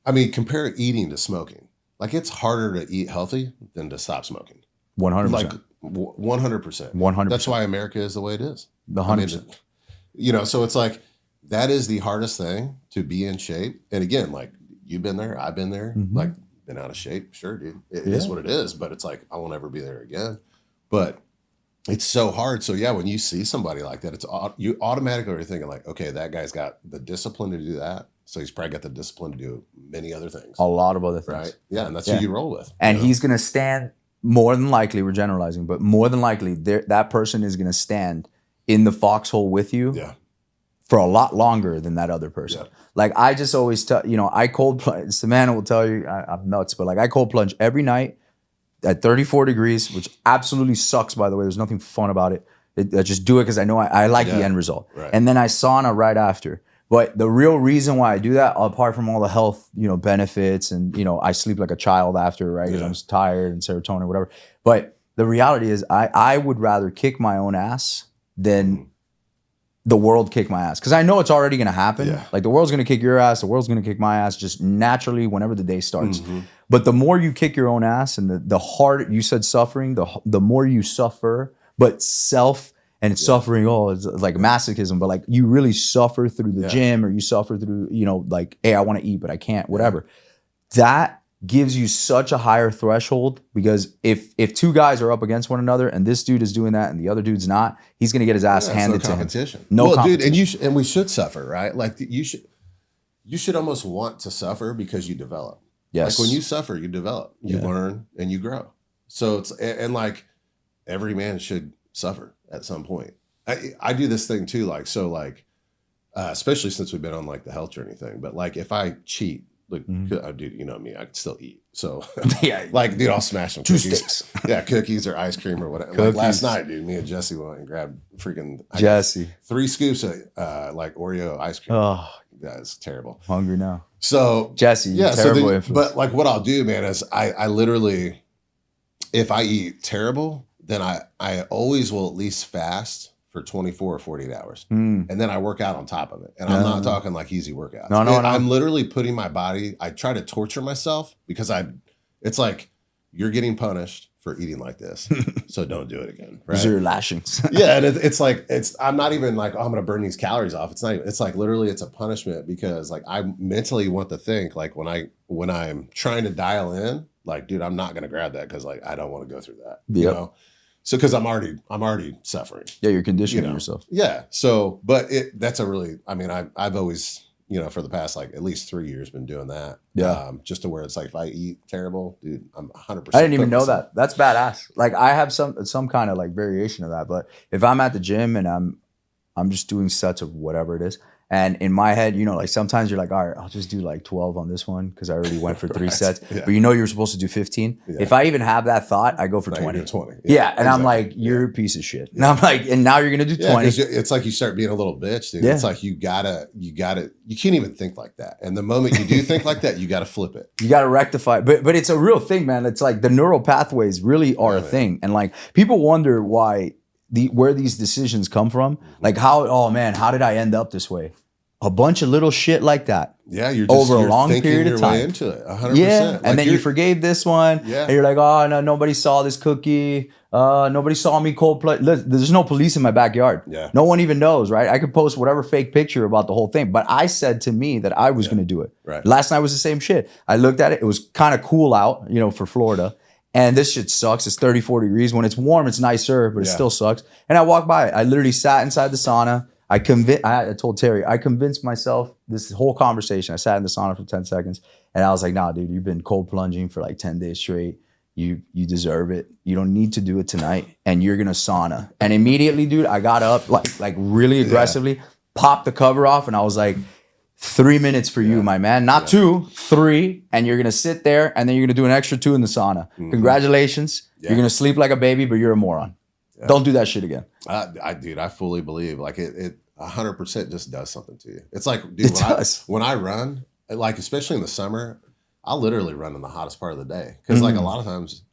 I mean, compare eating to smoking. Like it's harder to eat healthy than to stop smoking. 100%. Like 100%. 100%. That's why America is the way it is. 100%. I mean, you know, so it's like, that is the hardest thing, to be in shape. And again, like you've been there, I've been there, like been out of shape. Sure, dude. It is what it is, but it's like, I won't ever be there again. But it's so hard. So yeah, when you see somebody like that, it's you automatically are thinking like, okay, that guy's got the discipline to do that. So he's probably got the discipline to do many other things. A lot of other things. Right. Yeah. And that's who you roll with. And he's going to stand, more than likely, we're generalizing, but more than likely that person is going to stand in the foxhole with you for a lot longer than that other person. Yeah. Like I just always tell, you know, I cold plunge, Savannah will tell you, I'm nuts, but like I cold plunge every night at 34 degrees, which absolutely sucks, by the way. There's nothing fun about it. I just do it because I know I like the end result. Right. And then I sauna right after. But the real reason why I do that, apart from all the health, you know, benefits and, you know, I sleep like a child after, right? Because I'm tired and serotonin, whatever. But the reality is I would rather kick my own ass than the world kick my ass. Because I know it's already going to happen. Yeah. Like the world's going to kick your ass. The world's going to kick my ass just naturally whenever the day starts. But the more you kick your own ass and the harder, you said suffering, the more you suffer, but suffering, it's like masochism, but like you really suffer through the gym or you suffer through, you know, like, hey, I want to eat, but I can't, whatever. That gives you such a higher threshold because if two guys are up against one another and this dude is doing that and the other dude's not, he's going to get his ass handed to him. No competition. Dude, and we should suffer, right? Like you should almost want to suffer because you develop. Yes. Like when you suffer, you develop, you learn and you grow. So it's, and like every man should suffer at some point. I do this thing too, like, so like, especially since we've been on like the health journey thing, but like if I cheat, like, dude, you know me, I can still eat. So like, dude, I'll smash some cookies. 2 sticks. Yeah, cookies or ice cream or whatever. Like last night, dude, me and Jesse went and grabbed freaking 3 scoops of like Oreo ice cream. Oh, that's terrible. Hungry now. So Jesse, terrible influence. But like what I'll do, man, is I literally, if I eat terrible, then I always will at least fast for 24 or 48 hours. And then I work out on top of it. And I'm not talking like easy workouts. No. I'm literally putting my body, I try to torture myself because it's like, you're getting punished for eating like this. So don't do it again. Right? Zero lashings. Yeah. And it's like, I'm not even like, oh, I'm going to burn these calories off. It's not even, it's like literally it's a punishment because like I mentally want to think like when I'm trying to dial in, like, dude, I'm not going to grab that because like, I don't want to go through that, you know? So, cause I'm already suffering. Yeah. You're conditioning yourself. Yeah. So, but that's a really, I mean, I've always, you know, for the past like at least 3 years been doing that. Yeah. Just to where it's like, if I eat terrible, dude, I'm 100%. I didn't even know that. That's badass. Like I have some kind of like variation of that, but if I'm at the gym and I'm just doing sets of whatever it is. And in my head, you know, like sometimes you're like, all right, I'll just do like 12 on this one because I already went for 3 sets. But you know you're supposed to do 15. Yeah. If I even have that thought, I go for 20. 20. And exactly. I'm like, you're a piece of shit. And I'm like, and now you're gonna do 20. It's like you start being a little bitch, dude. It's like you can't even think like that. And the moment you do think like that, you gotta flip it. You gotta rectify it. But it's a real thing, man. It's like the neural pathways really are a thing. And like people wonder why where these decisions come from. Like how did I end up this way? A bunch of little shit like that. Yeah, you're over a you're long thinking period your of time. way into it, 100%. Yeah, Like and then you forgave this one, Yeah. and you're like, oh no, nobody saw this cookie. Nobody saw me cold play. There's no police in my backyard. Yeah. No one even knows, right? I could post whatever fake picture about the whole thing, but I said to me that I was going to do it. Right. Last night was the same shit. I looked at it. It was kind of cool out, you know, for Florida. And this shit sucks. It's 30, 40 degrees. When it's warm, it's nicer, but it still sucks. And I walked by it. I literally sat inside the sauna. I told Terry, I convinced myself this whole conversation. I sat in the sauna for 10 seconds and I was like, nah, dude, you've been cold plunging for like 10 days straight. You deserve it. You don't need to do it tonight. And you're going to sauna. And immediately, dude, I got up like really aggressively, popped the cover off. And I was like, 3 minutes for you, my man. Not 2, 3. And you're going to sit there and then you're going to do an extra 2 in the sauna. Congratulations. You're going to sleep like a baby, but you're a moron. Don't do that shit again. Dude, I fully believe like it 100% just does something to you. It's like, dude, when I run, like especially in the summer, I'll literally run in the hottest part of the day because like a lot of times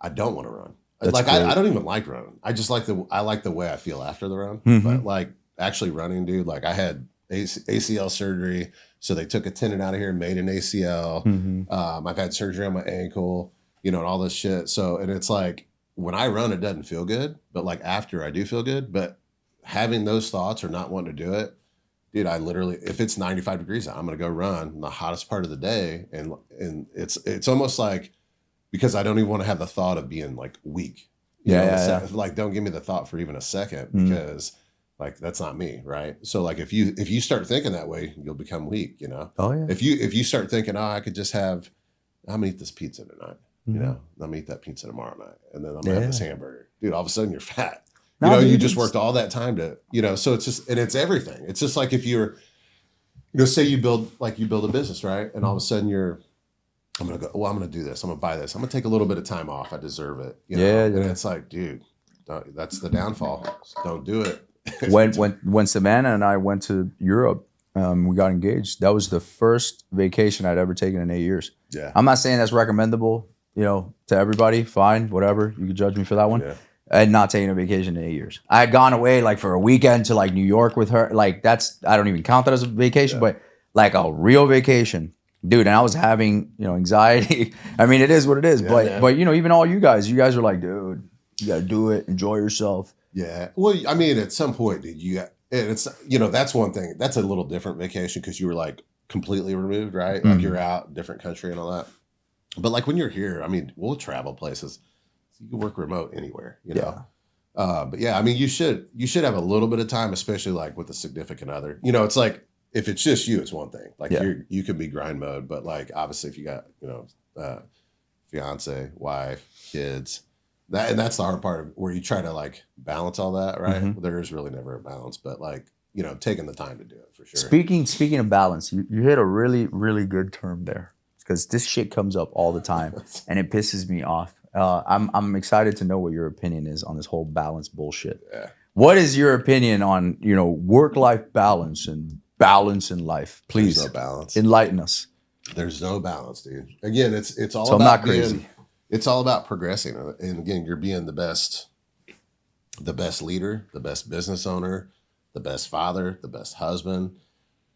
I don't want to run. Like I don't even like running. I just like the way I feel after the run. But like actually running, dude, like I had ACL surgery, so they took a tendon out of here and made an ACL. I've had surgery on my ankle, you know, and all this shit. So and it's like when I run, it doesn't feel good, but like after I do feel good. But having those thoughts or not wanting to do it, dude, I literally, if it's 95 degrees out, I'm going to go run in the hottest part of the day. And it's almost like, because I don't even want to have the thought of being like weak. You know, like, don't give me the thought for even a second because like, that's not me. Right. So like, if you start thinking that way, you'll become weak, you know? Oh yeah. If you start thinking, oh, I could just I'm gonna eat this pizza tonight, you know, I'm gonna eat that pizza tomorrow night. And then I'm gonna have this hamburger, dude, all of a sudden you're fat. You know, you just worked all that time to, you know, so it's just, and it's everything. It's just like if you're, you know, say you build a business, right? And all of a sudden I'm going to go, well, I'm going to do this. I'm going to buy this. I'm going to take a little bit of time off. I deserve it. You know? And it's like, dude, that's the downfall. Don't do it. When Savannah and I went to Europe, we got engaged. That was the first vacation I'd ever taken in 8 years. Yeah. I'm not saying that's recommendable, you know, to everybody. Fine, whatever. You can judge me for that one. Yeah. I had not taken a vacation in 8 years. I had gone away like for a weekend to like New York with her. Like I don't even count that as a vacation, but like a real vacation, dude. And I was having, you know, anxiety. I mean, it is what it is. But you know, even all you guys are like, dude, you got to do it. Enjoy yourself. Yeah. Well, I mean, at some point, dude, it's, you know, that's one thing. That's a little different vacation because you were like completely removed, right? Like you're out, different country and all that. But like when you're here, I mean, we'll travel places. You can work remote anywhere, you know? But yeah, I mean, you should have a little bit of time, especially like with a significant other. You know, it's like, if it's just you, it's one thing. Like you can be grind mode, but like, obviously if you got, you know, fiance, wife, kids, that's the hard part where you try to like balance all that, right? There is really never a balance, but like, you know, taking the time to do it for sure. Speaking of balance, you hit a really, really good term there because this shit comes up all the time and it pisses me off. I'm excited to know what your opinion is on this whole balance bullshit. Yeah. What is your opinion on, you know, work-life balance and balance in life? Please, there's no balance. Enlighten us. There's no balance, dude. Again, it's all so about I'm not crazy. It's all about progressing, and again, you're being the best leader, the best business owner, the best father, the best husband.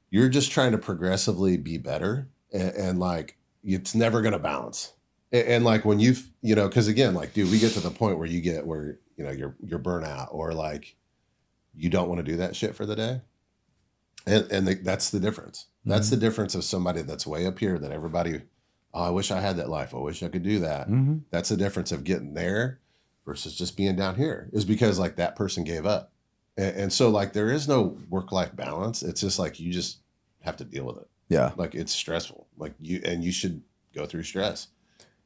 You're just trying to progressively be better, and like it's never going to balance. And like when you know, because again, like, dude, we get to the point where you know, you're burnout or like you don't want to do that shit for the day. And that's the difference. That's the difference of somebody that's way up here that everybody, oh, I wish I had that life. I wish I could do that. That's the difference of getting there versus just being down here is because like that person gave up. And so like there is no work-life balance. It's just like you just have to deal with it. Yeah. Like it's stressful. Like you should go through stress.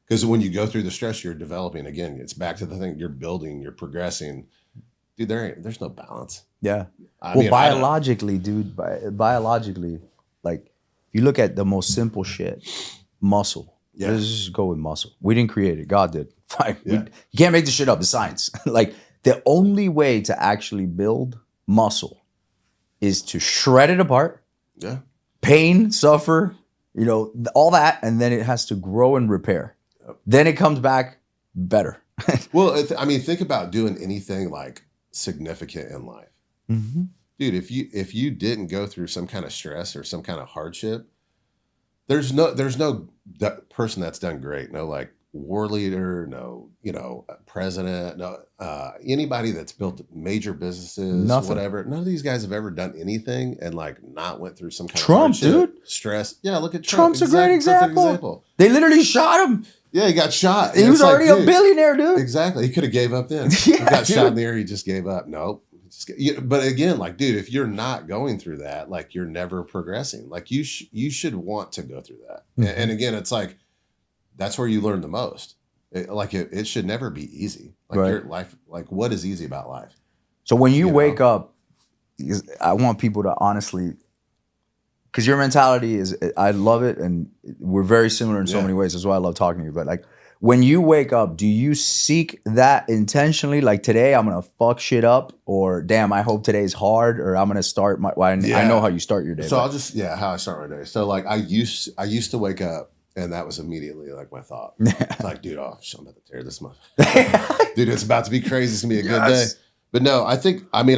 Because when you go through the stress, you're developing again. It's back to the thing you're building, you're progressing. Dude, there's no balance. Yeah. I mean, biologically, dude, biologically, like if you look at the most simple shit, muscle. Yeah. Let's just go with muscle. We didn't create it. God did. Fine. You can't make this shit up. It's science. Like the only way to actually build muscle is to shred it apart. Yeah. Pain, suffer, you know, all that, and then it has to grow and repair. Then it comes back better. Well, I mean, think about doing anything like significant in life. dude, if you didn't go through some kind of stress or some kind of hardship, there's no person that's done great. No, like war leader, no, president, no, anybody that's built major businesses, Nothing. whatever. None of these guys have ever done anything and like not went through some kind Trump, of hardship, dude. stress. Yeah, look at Trump. Trump's a great Perfect example. They literally shot him. Yeah, he got shot. He was already a billionaire, dude. Exactly. He could have gave up then. Yeah, he got dude. shot in the air. He just gave up. Nope. But again, like, dude, if you're not going through that, like, you're never progressing. Like, you should want to go through that. Mm-hmm. And again, it's like, that's where you learn the most. It should never be easy. Like, right. Your life, like, what is easy about life? So when you wake up, I want people to honestly, because your mentality is, I love it, and we're very similar in so many ways. That's why I love talking to you. But like, when you wake up, do you seek that intentionally? Like, today I'm gonna fuck shit up, or damn, I hope today's hard, or I'm gonna start my. Well, I know how you start your day. So I'll just how I start my day. So like, I used to wake up, and that was immediately like my thought. It's like, dude, I'm about to tear this month. Dude, it's about to be crazy. It's gonna be a good day. But no, I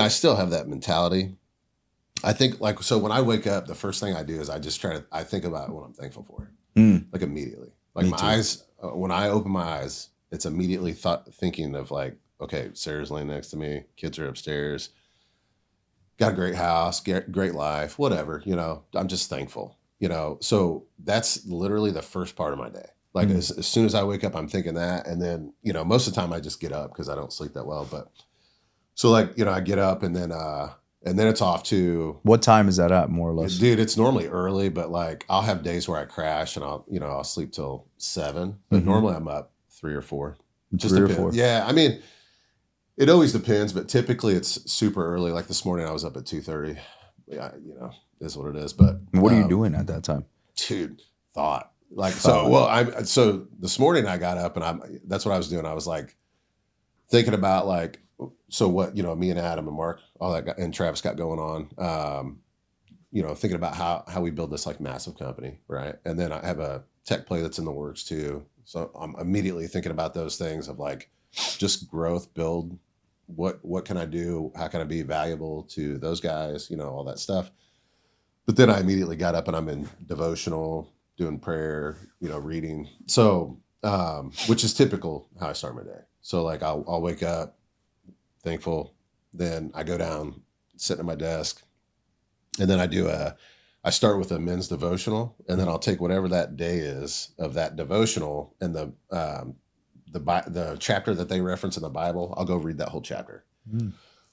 still have that mentality. I think like, so when I wake up, the first thing I do is I think about what I'm thankful for, like immediately. Like my eyes, when I open my eyes, it's immediately thinking of like, okay, Sarah's laying next to me, kids are upstairs, got a great house, great life, whatever, I'm just thankful, so that's literally the first part of my day. Like as soon as I wake up, I'm thinking that. And then, most of the time I just get up because I don't sleep that well. But so like, I get up and then it's off to. What time is that at, more or less? Dude, it's normally early, but like I'll have days where I crash and I'll sleep till 7. But normally I'm up 3 or 4. Just 3 or 4. Yeah, I mean, it always depends, but typically it's super early. Like this morning I was up at 2:30. Yeah, is what it is. But what are you doing at that time? Dude, thought. Like so this morning I got up and that's what I was doing. I was like thinking about like, so what, me and Adam and Mark, all that, and Travis got going on, thinking about how we build this like massive company. Right. And then I have a tech play that's in the works too. So I'm immediately thinking about those things of like just growth, build, what can I do? How can I be valuable to those guys? All that stuff. But then I immediately got up and I'm in devotional, doing prayer, reading. So, which is typical how I start my day. So like I'll wake up, thankful. Then I go down, sit at my desk, and then I start with a men's devotional, and then I'll take whatever that day is of that devotional and the chapter that they reference in the Bible. I'll go read that whole chapter.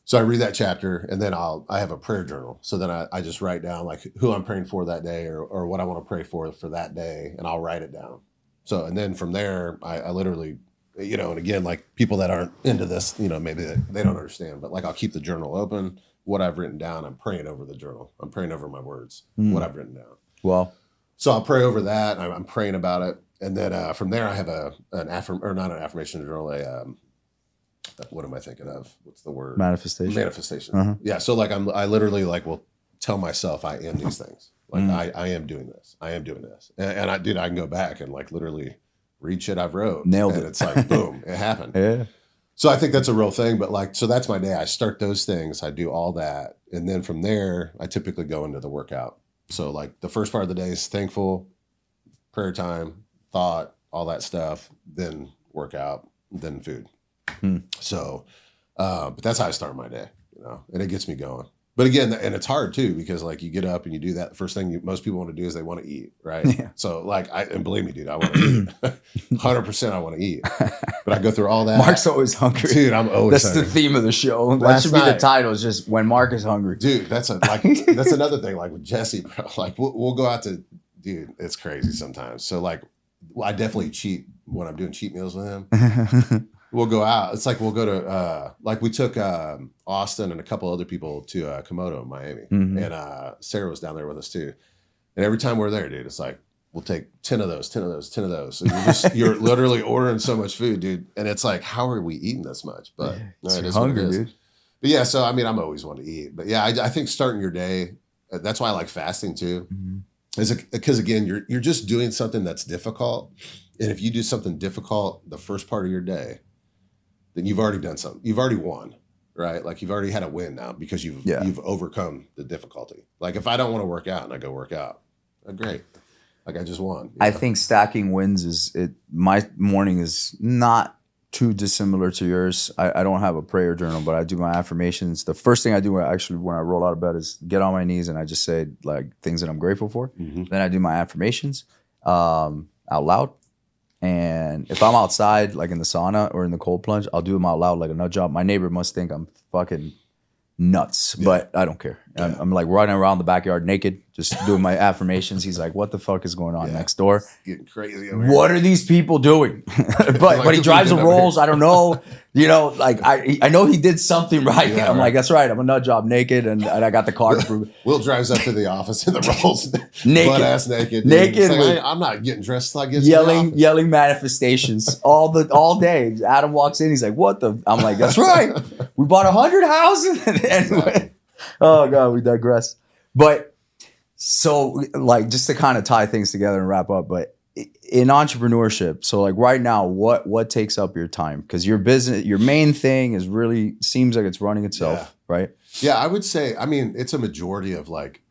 So I read that chapter, and then I have a prayer journal. So then I just write down like who I'm praying for that day or what I want to pray for that day, and I'll write it down. So, and then from there, I literally, and again, like people that aren't into this, maybe they don't understand, but like I'll keep the journal open, what I've written down, I'm praying over the journal. I'm praying over my words, what I've written down. Well, so I'll pray over that. I'm praying about it. And then from there I have not an affirmation journal, what am I thinking of? What's the word? Manifestation. Yeah. So like I literally like will tell myself I am these things. Like I am doing this. I am doing this. And I can go back and like literally read shit I've wrote. Nailed it. And it's like, boom, it happened. Yeah. So I think that's a real thing. But like, so that's my day. I start those things. I do all that. And then from there, I typically go into the workout. So like the first part of the day is thankful, prayer time, thought, all that stuff, then workout, then food. So, but that's how I start my day, and it gets me going. But again, and it's hard too, because like you get up and you do that. The first thing most people want to do is they want to eat, right? Yeah. So like, and believe me, dude, I want to eat. 100% I want to eat. But I go through all that. Mark's always hungry. Dude, I'm always hungry. That's the theme of the show. That should be the title, is just when Mark is hungry. Dude, that's another thing, like with Jesse, bro. Like we'll go out to, dude, it's crazy sometimes. So like, I definitely cheat when I'm doing cheat meals with him. We'll go out. It's like we'll go to like we took Austin and a couple other people to Komodo in Miami, and Sarah was down there with us too. And every time we're there, dude, it's like we'll take 10 of those, 10 of those, 10 of those. So you're literally ordering so much food, dude. And it's like, how are we eating this much? But it is hungry, what it is. Dude. But yeah, so I mean, I'm always one to eat. But yeah, I think starting your day. That's why I like fasting too. Because again, you're just doing something that's difficult, and if you do something difficult the first part of your day, then you've already done something. You've already won. right? Like you've already had a win now because you've overcome the difficulty. Like if I don't want to work out and I go work out, great. Like I just won. I think stacking wins my morning is not too dissimilar to yours. I don't have a prayer journal, but I do my affirmations. The first thing I do when I roll out of bed is get on my knees and I just say like things that I'm grateful for. Mm-hmm. Then I do my affirmations out loud. And if I'm outside, like in the sauna or in the cold plunge, I'll do them out loud like a nut job. My neighbor must think I'm fucking nuts, but I don't care. I'm like running around the backyard naked, just doing my affirmations. He's like, what the fuck is going on next door? It's getting crazy over here. What are these people doing? but he drives the rolls. I don't know. You know, like I know he did something right. Yeah, I'm like, that's right. I'm a nut job naked and I got the car to prove it. Will drives up to the office in the rolls, naked, butt ass naked. Dude. Naked. Like, I'm not getting dressed till I get yelling manifestations all day. Adam walks in. He's like, what the? I'm like, that's right. We bought 100 houses. Anyway, oh God, we digress. But so like just to kind of tie things together and wrap up, but in entrepreneurship, so like right now, what takes up your time? Because your business, your main thing is really seems like it's running itself, right? Yeah, I would say, I mean, it's a majority of like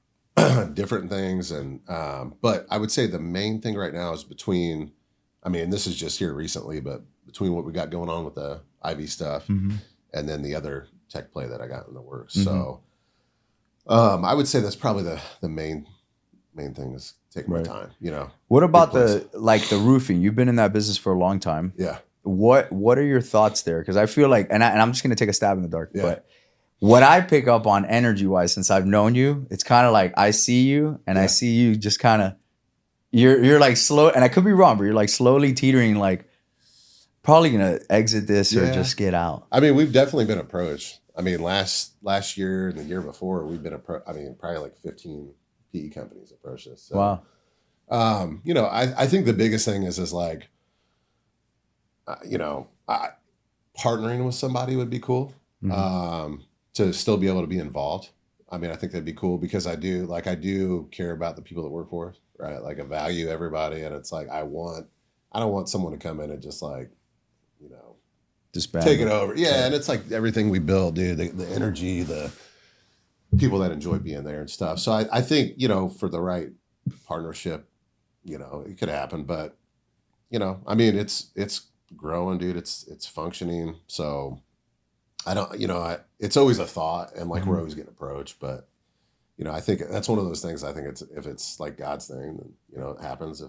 different things. And, but I would say the main thing right now is between, I mean, this is just here recently, but between what we got going on with the IV stuff and then the other tech play that I got in the works. So I would say that's probably the main thing is taking my time, you know. What about the roofing? You've been in that business for a long time. Yeah. What are your thoughts there? Because I feel like, and I'm just gonna take a stab in the dark, but what I pick up on energy wise since I've known you, it's kind of like I see you and I see you just kind of you're like slow, and I could be wrong, but you're like slowly teetering, like probably gonna exit this or just get out. I mean, we've definitely been approached. I mean, last year and the year before, we've been I mean, probably like 15 PE companies approached us. So, wow. You know, I think the biggest thing is like, you know, partnering with somebody would be cool. To still be able to be involved. I mean, I think that'd be cool because I do care about the people that work for us, right? Like I value everybody, and it's like I don't want someone to come in and just like, you know, just take it over. Yeah, and it's like everything we build, dude, the energy, the people that enjoy being there and stuff. So I think, you know, for the right partnership, you know, it could happen. But, you know, I mean, it's growing, dude. It's functioning. So I don't, you know, it's always a thought, and like we're always getting approached, but you know, I think that's one of those things. I think if it's like God's thing, then you know it happens.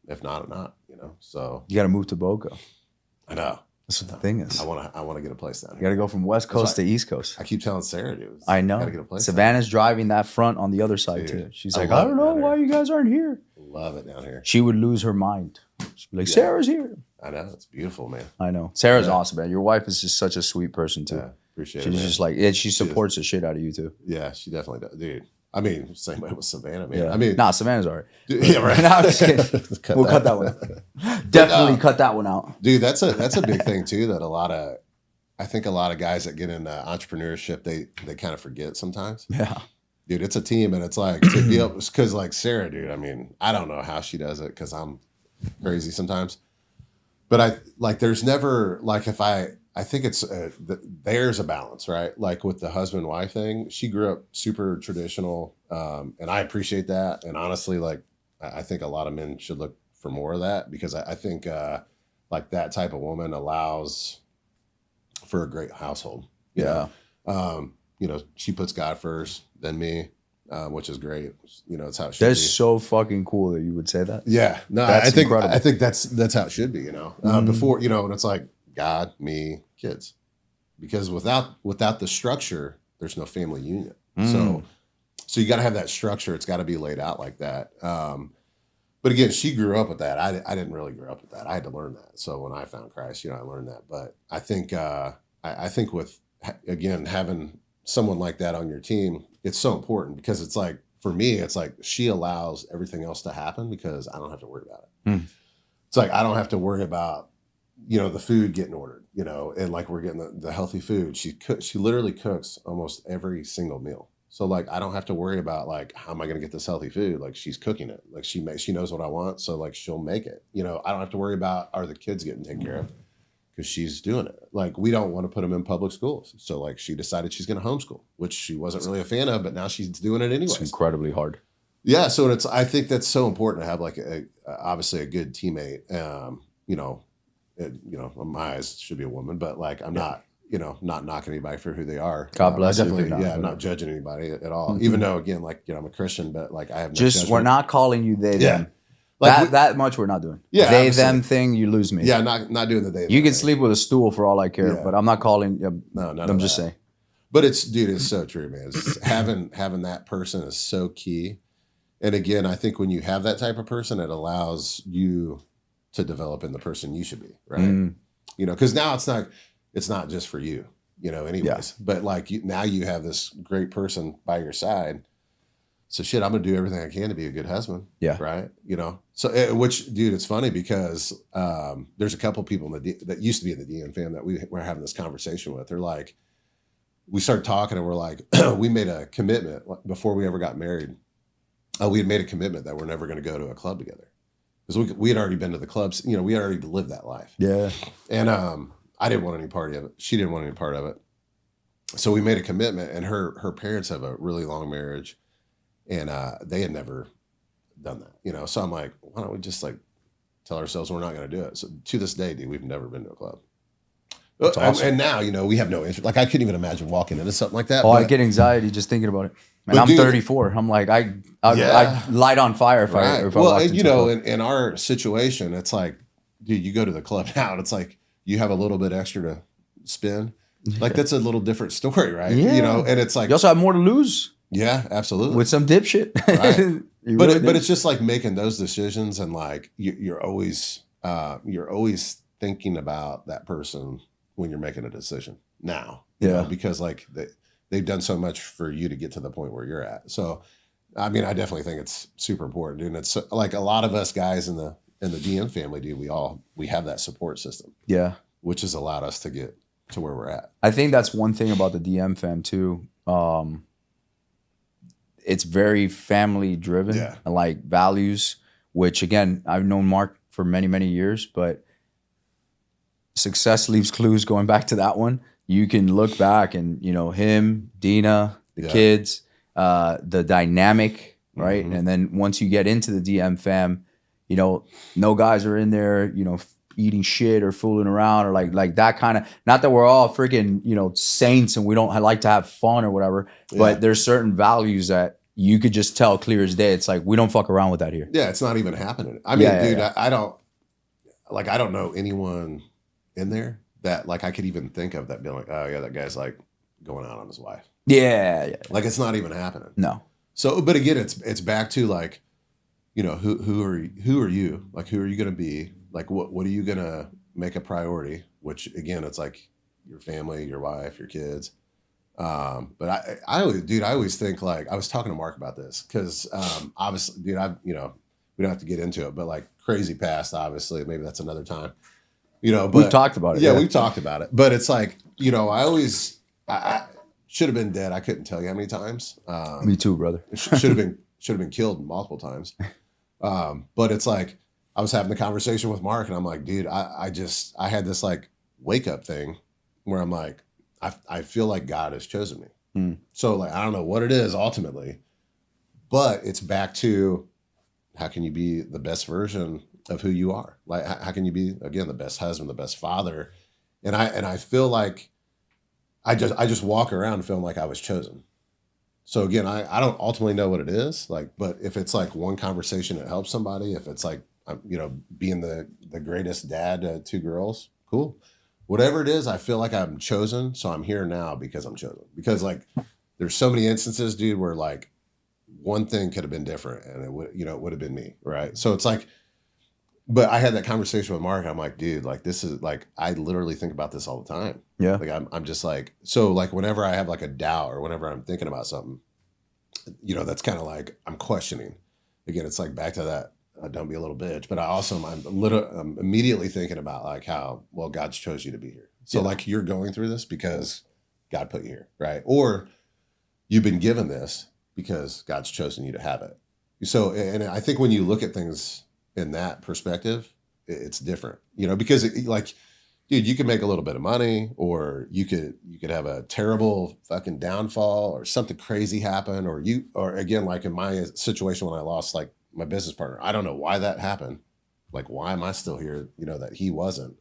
If not, you know. So you got to move to Boca. I know. That's what the thing is. I want to get a place down here. You got to go from West Coast to East Coast. I keep telling Sarah, dude. I know. Gotta get a place. Savannah's driving that front on the other side too. She's like, I don't know why you guys aren't here. Love it down here. She would lose her mind. She'd be like, Sarah's here. I know. It's beautiful, man. I know. Sarah's awesome, man. Your wife is just such a sweet person too. Yeah, appreciate it. She's just like, she supports the shit out of you too. Yeah, she definitely does, dude. I mean, same way with Savannah, man. Yeah. I mean, Savannah's all right. Dude, yeah, right. No, I'm just kidding. We'll cut that one out. Definitely cut that one out. Dude, that's a big thing too. That I think a lot of guys that get into entrepreneurship, they kind of forget sometimes. Yeah. Dude, it's a team, and it's like to be able, because like Sarah, dude, I mean, I don't know how she does it because I'm crazy sometimes. But there's never like if I think it's there's a balance, right? Like with the husband wife thing, she grew up super traditional, and I appreciate that. And honestly, like I think a lot of men should look for more of that because I think like that type of woman allows for a great household. Yeah. You know, she puts God first, then me. Which is great. You know, it's how it should be. That's so fucking cool that you would say that. Yeah. No, that's incredible. I think that's how it should be, you know. Before, you know, and it's like God, me, kids. Because without the structure, there's no family union. So you got to have that structure. It's got to be laid out like that. But again, she grew up with that. I didn't really grow up with that. I had to learn that. So when I found Christ, you know, I learned that. But I think I think with again having someone like that on your team, it's so important because it's like, for me, it's like she allows everything else to happen because I don't have to worry about it. It's like, I don't have to worry about, you know, the food getting ordered, you know, and like we're getting the healthy food. She literally cooks almost every single meal. So like, I don't have to worry about like, how am I going to get this healthy food? Like she's cooking it. Like she knows what I want. So like, she'll make it, you know, I don't have to worry about, are the kids getting taken care of? because she's doing it. Like, we don't want to put them in public schools. So like she decided she's going to homeschool, which she wasn't really a fan of, but now she's doing it anyways. It's incredibly hard. Yeah. So I think that's so important to have like obviously a good teammate. You know, in my eyes, it should be a woman, but like, I'm not, not knocking anybody for who they are. God bless you. I'm not judging anybody at all. Even though, again, like, I'm a Christian, but like, I have no judgment. We're not calling you they, them. Like that much we're not doing. Yeah, they, them thing, you lose me. Yeah, not doing the they. You can sleep with a stool for all I care, but I'm not calling. No, I'm just saying. But it's so true, man. It's having that person is so key. And again, I think when you have that type of person, it allows you to develop in the person you should be, right? Because now it's not just for you, anyways. But like now you have this great person by your side. So shit, I'm gonna do everything I can to be a good husband. Yeah. Right. So which, dude, it's funny because there's a couple people that used to be in the DM fam that we're having this conversation with. They're like, we started talking and we're like, we made a commitment before we ever got married. We had made a commitment that we're never going to go to a club together because we had already been to the clubs. We had already lived that life. Yeah. And I didn't want any part of it. She didn't want any part of it. So we made a commitment, and her parents have a really long marriage. And they had never done that, So I'm like, why don't we just like tell ourselves we're not going to do it? So to this day, dude, we've never been to a club. Awesome. And now, we have no interest. Like, I couldn't even imagine walking into something like that. Oh, I get anxiety just thinking about it. And I'm 34. I'm like, I light on fire if I walk into a club. In our situation, it's like, dude, you go to the club now, and it's like you have a little bit extra to spend. Like, that's a little different story, right? Yeah. And it's like, you also have more to lose. Yeah, absolutely. With some dipshit. Right. But it's just like making those decisions, and like you're always thinking about that person when you're making a decision now. Because like they've done so much for you to get to the point where you're at. So I mean, I definitely think it's super important, and it's like a lot of us guys in the DM family, dude, we have that support system. Yeah. Which has allowed us to get to where we're at. I think that's one thing about the DM fam too. It's very family driven and like values, which again, I've known Mark for many, many years, but success leaves clues. Going back to that one, you can look back and, him, Dina, the kids, the dynamic, right? And then once you get into the DM fam, no guys are in there, eating shit or fooling around or like that kind of, not that we're all freaking, saints and we don't like to have fun or whatever, but there's certain values that you could just tell clear as day. It's like, we don't fuck around with that here. Yeah. It's not even happening. I mean, dude, I don't know anyone in there that like I could even think of that being like, oh yeah, that guy's like going out on his wife. Yeah. Like, it's not even happening. No. So, but again, it's back to like, who are you? Like, who are you going to be? Like, what are you going to make a priority? Which again, it's like your family, your wife, your kids. But I always think, like, I was talking to Mark about this because obviously, dude, we don't have to get into it, but like crazy past, obviously, maybe that's another time. But we've talked about it. Yeah, we've talked about it. But it's like, I should have been dead. I couldn't tell you how many times. Me too, brother. should have been killed multiple times. But it's like, I was having the conversation with Mark, and I'm like, dude, I had this like wake up thing where I'm like, I feel like God has chosen me. So like, I don't know what it is ultimately, but it's back to how can you be the best version of who you are? Like, how can you be, again, the best husband, the best father? And I feel like I just walk around feeling like I was chosen. So again, I don't ultimately know what it is, like, but if it's like one conversation that helps somebody, if it's like, being the greatest dad to two girls, cool. Whatever it is, I feel like I'm chosen. So I'm here now because I'm chosen. Because like, there's so many instances, dude, where like one thing could have been different and it would have been me. Right. So it's like, but I had that conversation with Mark. I'm like, dude, like, this is like, I literally think about this all the time. Yeah. Like, I'm just like, so like whenever I have like a doubt or whenever I'm thinking about something, that's kind of like, I'm questioning. Again, it's like back to that, don't be a little bitch. But I'm immediately thinking about like how, well, God's chose you to be here. So like, you're going through this because God put you here. Right. Or you've been given this because God's chosen you to have it. So, and I think when you look at things in that perspective, it's different, because like dude, you could make a little bit of money, or you could have a terrible fucking downfall, or something crazy happen, or again, like in my situation when I lost like my business partner, I don't know why that happened. Like, why am I still here? You know, that he wasn't.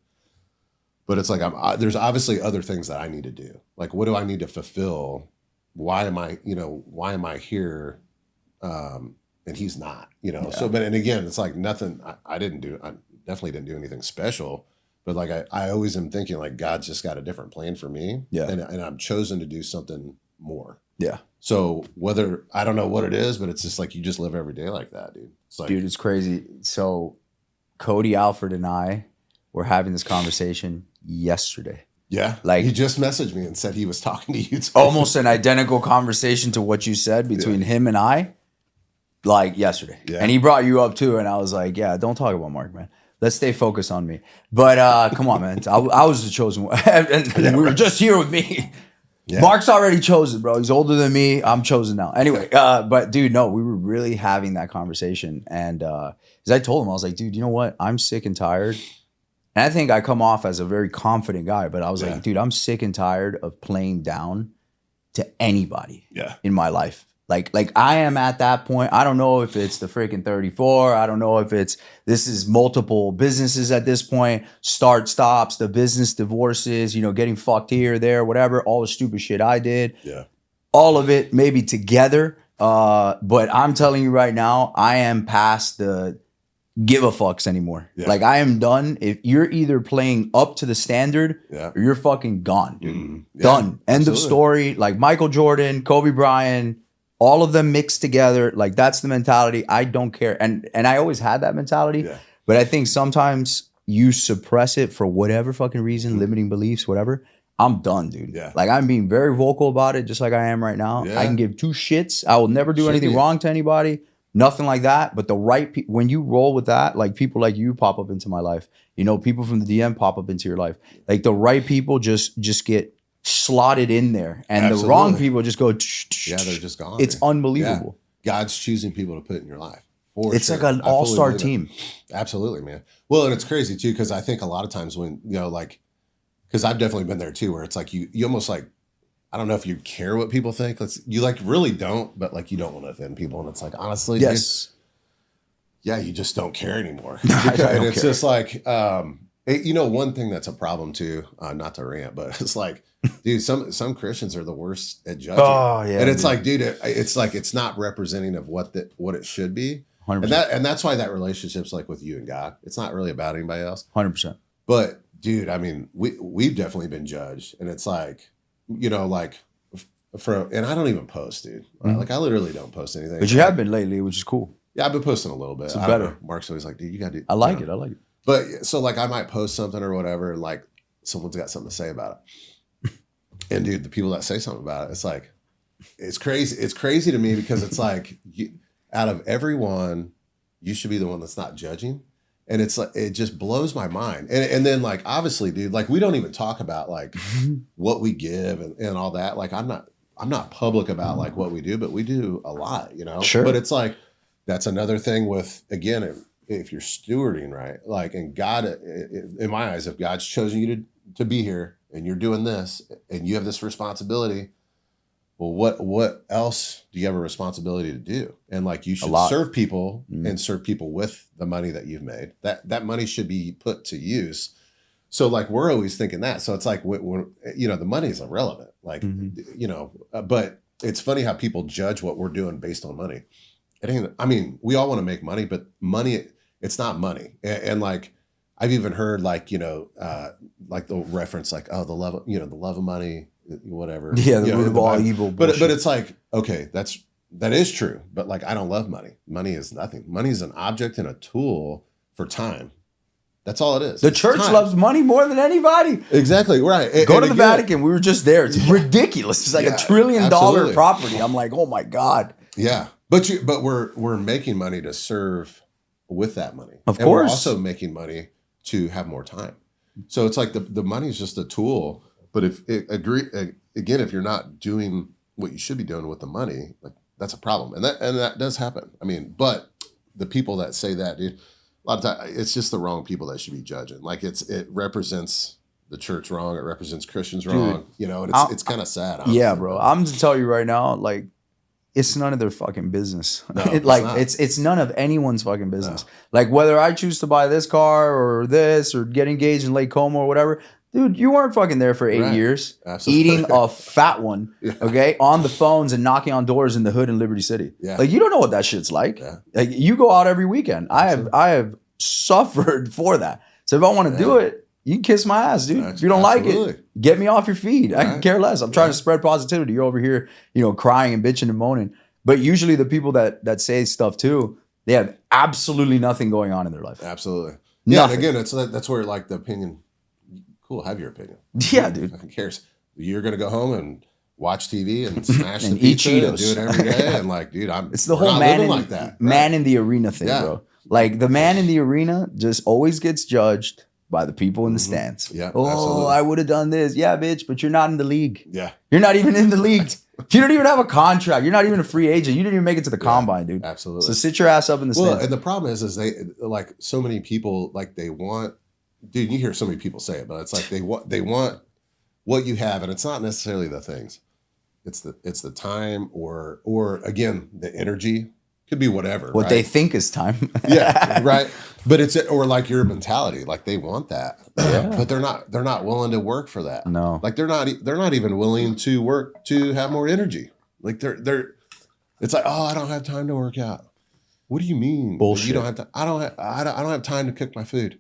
But it's like there's obviously other things that I need to do. Like, what do I need to fulfill? Why am I here? And he's not, Yeah. So, and again, it's like nothing, I definitely didn't do anything special, but like, I always am thinking like God's just got a different plan for me. Yeah. And I'm chosen to do something more. Yeah. So I don't know what it is, but it's just like, you just live every day like that, dude. It's like, Dude, it's crazy. So Cody, Alfred, and I were having this conversation yesterday. yeah. Like, he just messaged me and said he was talking to you too. Almost an identical conversation to what you said between him and I, like yesterday. Yeah. And he brought you up too. And I was like, yeah, don't talk about Mark, man. Let's stay focused on me. But come on, man. I was the chosen one. And we were just here with me. Yeah. Mark's already chosen, bro. He's older than me. I'm chosen now. Anyway, but dude, no, we were really having that conversation. And as I told him, I was like, dude, you know what? I'm sick and tired. And I think I come off as a very confident guy, but I was like, dude, I'm sick and tired of playing down to anybody in my life. Like I am at that point. I don't know if it's the freaking 34. I don't know if this is multiple businesses at this point, start stops, the business divorces, getting fucked here, there, whatever, all the stupid shit I did. Yeah. All of it maybe together. But I'm telling you right now, I am past the give a fucks anymore. Yeah. Like, I am done. If you're either playing up to the standard or you're fucking gone, dude. Done. End of story. Like Michael Jordan, Kobe Bryant, all of them mixed together. Like, that's the mentality. I don't care. And I always had that mentality. Yeah. But I think sometimes you suppress it for whatever fucking reason, limiting beliefs, whatever. I'm done, dude. Yeah. Like, I'm being very vocal about it, just like I am right now. Yeah. I can give two shits. I will never do anything wrong to anybody. Nothing like that. But the right people, when you roll with that, like people like you pop up into my life. People from the DM pop up into your life. Like, the right people just get slotted in there, and the wrong people just go. Yeah, they're just gone. It's unbelievable. Yeah. God's choosing people to put in your life. It's like an all-star team. Absolutely, man. Well, and it's crazy too, because I think a lot of times when because I've definitely been there too, where it's like you almost like, I don't know if you care what people think. You like really don't, but like you don't want to offend people, and it's like, honestly, yes, dude, yeah, you just don't care anymore. And it's just like, one thing that's a problem too, not to rant, but it's like, dude, some Christians are the worst at judging. Oh yeah, and it's like, dude, it's like it's not representing of what it should be, 100%. And that's why that relationship's like with you and God. It's not really about anybody else, 100%. But dude, I mean, we've definitely been judged, and it's like, and I don't even post, dude. Mm-hmm. Like, I literally don't post anything. But you have been lately, which is cool. Yeah, I've been posting a little bit. It's better. Mark's always like, dude, you got to. I like it. But so like, I might post something or whatever, and like someone's got something to say about it. And dude, the people that say something about it, it's like, it's crazy. It's crazy to me because it's like, out of everyone, you should be the one that's not judging. And it's like, it just blows my mind. And then like, obviously, dude, like, we don't even talk about like what we give and all that. Like, I'm not public about like what we do, but we do a lot, Sure. But it's like, that's another thing with, again, if you're stewarding right, like, and God, in my eyes, if God's chosen you to be here and you're doing this and you have this responsibility, well, what else do you have a responsibility to do? And like, you should serve people and serve people with the money that you've made. That money should be put to use. So like, we're always thinking that. So it's like, when the money is irrelevant, like, but it's funny how people judge what we're doing based on money. We all want to make money, but money, it's not money. And like, I've even heard like the reference, like, oh, the love of money, whatever. Yeah, the root of all evil. But it's like, okay, that is true. But like, I don't love money. Money is nothing. Money is an object and a tool for time. That's all it is. The church loves money more than anybody. Exactly, right. Go to the Vatican. We were just there. It's ridiculous. It's like $1 trillion property. I'm like, oh my God. Yeah. But we're making money to serve with that money. Of course. We're also making money to have more time. So it's like the money is just a tool. But if you're not doing what you should be doing with the money, like, that's a problem. And that does happen. But the people that say that, dude, a lot of times it's just the wrong people that should be judging. Like, it represents the church wrong. It represents Christians wrong. You know, and it's kind of sad. Honestly. Yeah, bro. I'm to tell you right now, like, it's none of their fucking business. No, it's none of anyone's fucking business. No. Like whether I choose to buy this car or this or get engaged in Lake Como or whatever, dude, you weren't fucking there for 8 years. Absolutely. Eating a fat one, okay, on the phones and knocking on doors in the hood in Liberty City. Yeah. Like you don't know what that shit's like. Yeah. Like you go out every weekend. Absolutely. I have suffered for that. So if I want to do it, you can kiss my ass, dude. If you don't like it, get me off your feed. I can care less. I'm trying to spread positivity. You're over here, you know, crying and bitching and moaning. But usually the people that say stuff too, they have absolutely nothing going on in their life. Absolutely. Yeah, and again, that's where like the opinion, cool, have your opinion. Yeah, dude. Who cares? You're going to go home and watch TV and smash and the pizza eat Cheetos. And do it every day. And like, dude, it's the whole man in the arena thing, bro. Like the man in the arena just always gets judged by the people in the stands. Yeah. Oh, absolutely. I would have done this. Yeah, bitch, but you're not in the league. Yeah. You're not even in the league. You don't even have a contract. You're not even a free agent. You didn't even make it to the combine, dude. Absolutely. So sit your ass up in the stands. Well, and the problem is they like so many people like they want, dude, you hear so many people say it, but it's like they want what you have, and it's not necessarily the things. It's the time or again, the energy. Could be whatever. What they think is time. Yeah, right. But it's or like your mentality, like they want that, but they're not willing to work for that. No, like they're not even willing to work to have more energy. Like they're. It's like, oh, I don't have time to work out. What do you mean? Bullshit. You don't have to. I don't have time to cook my food.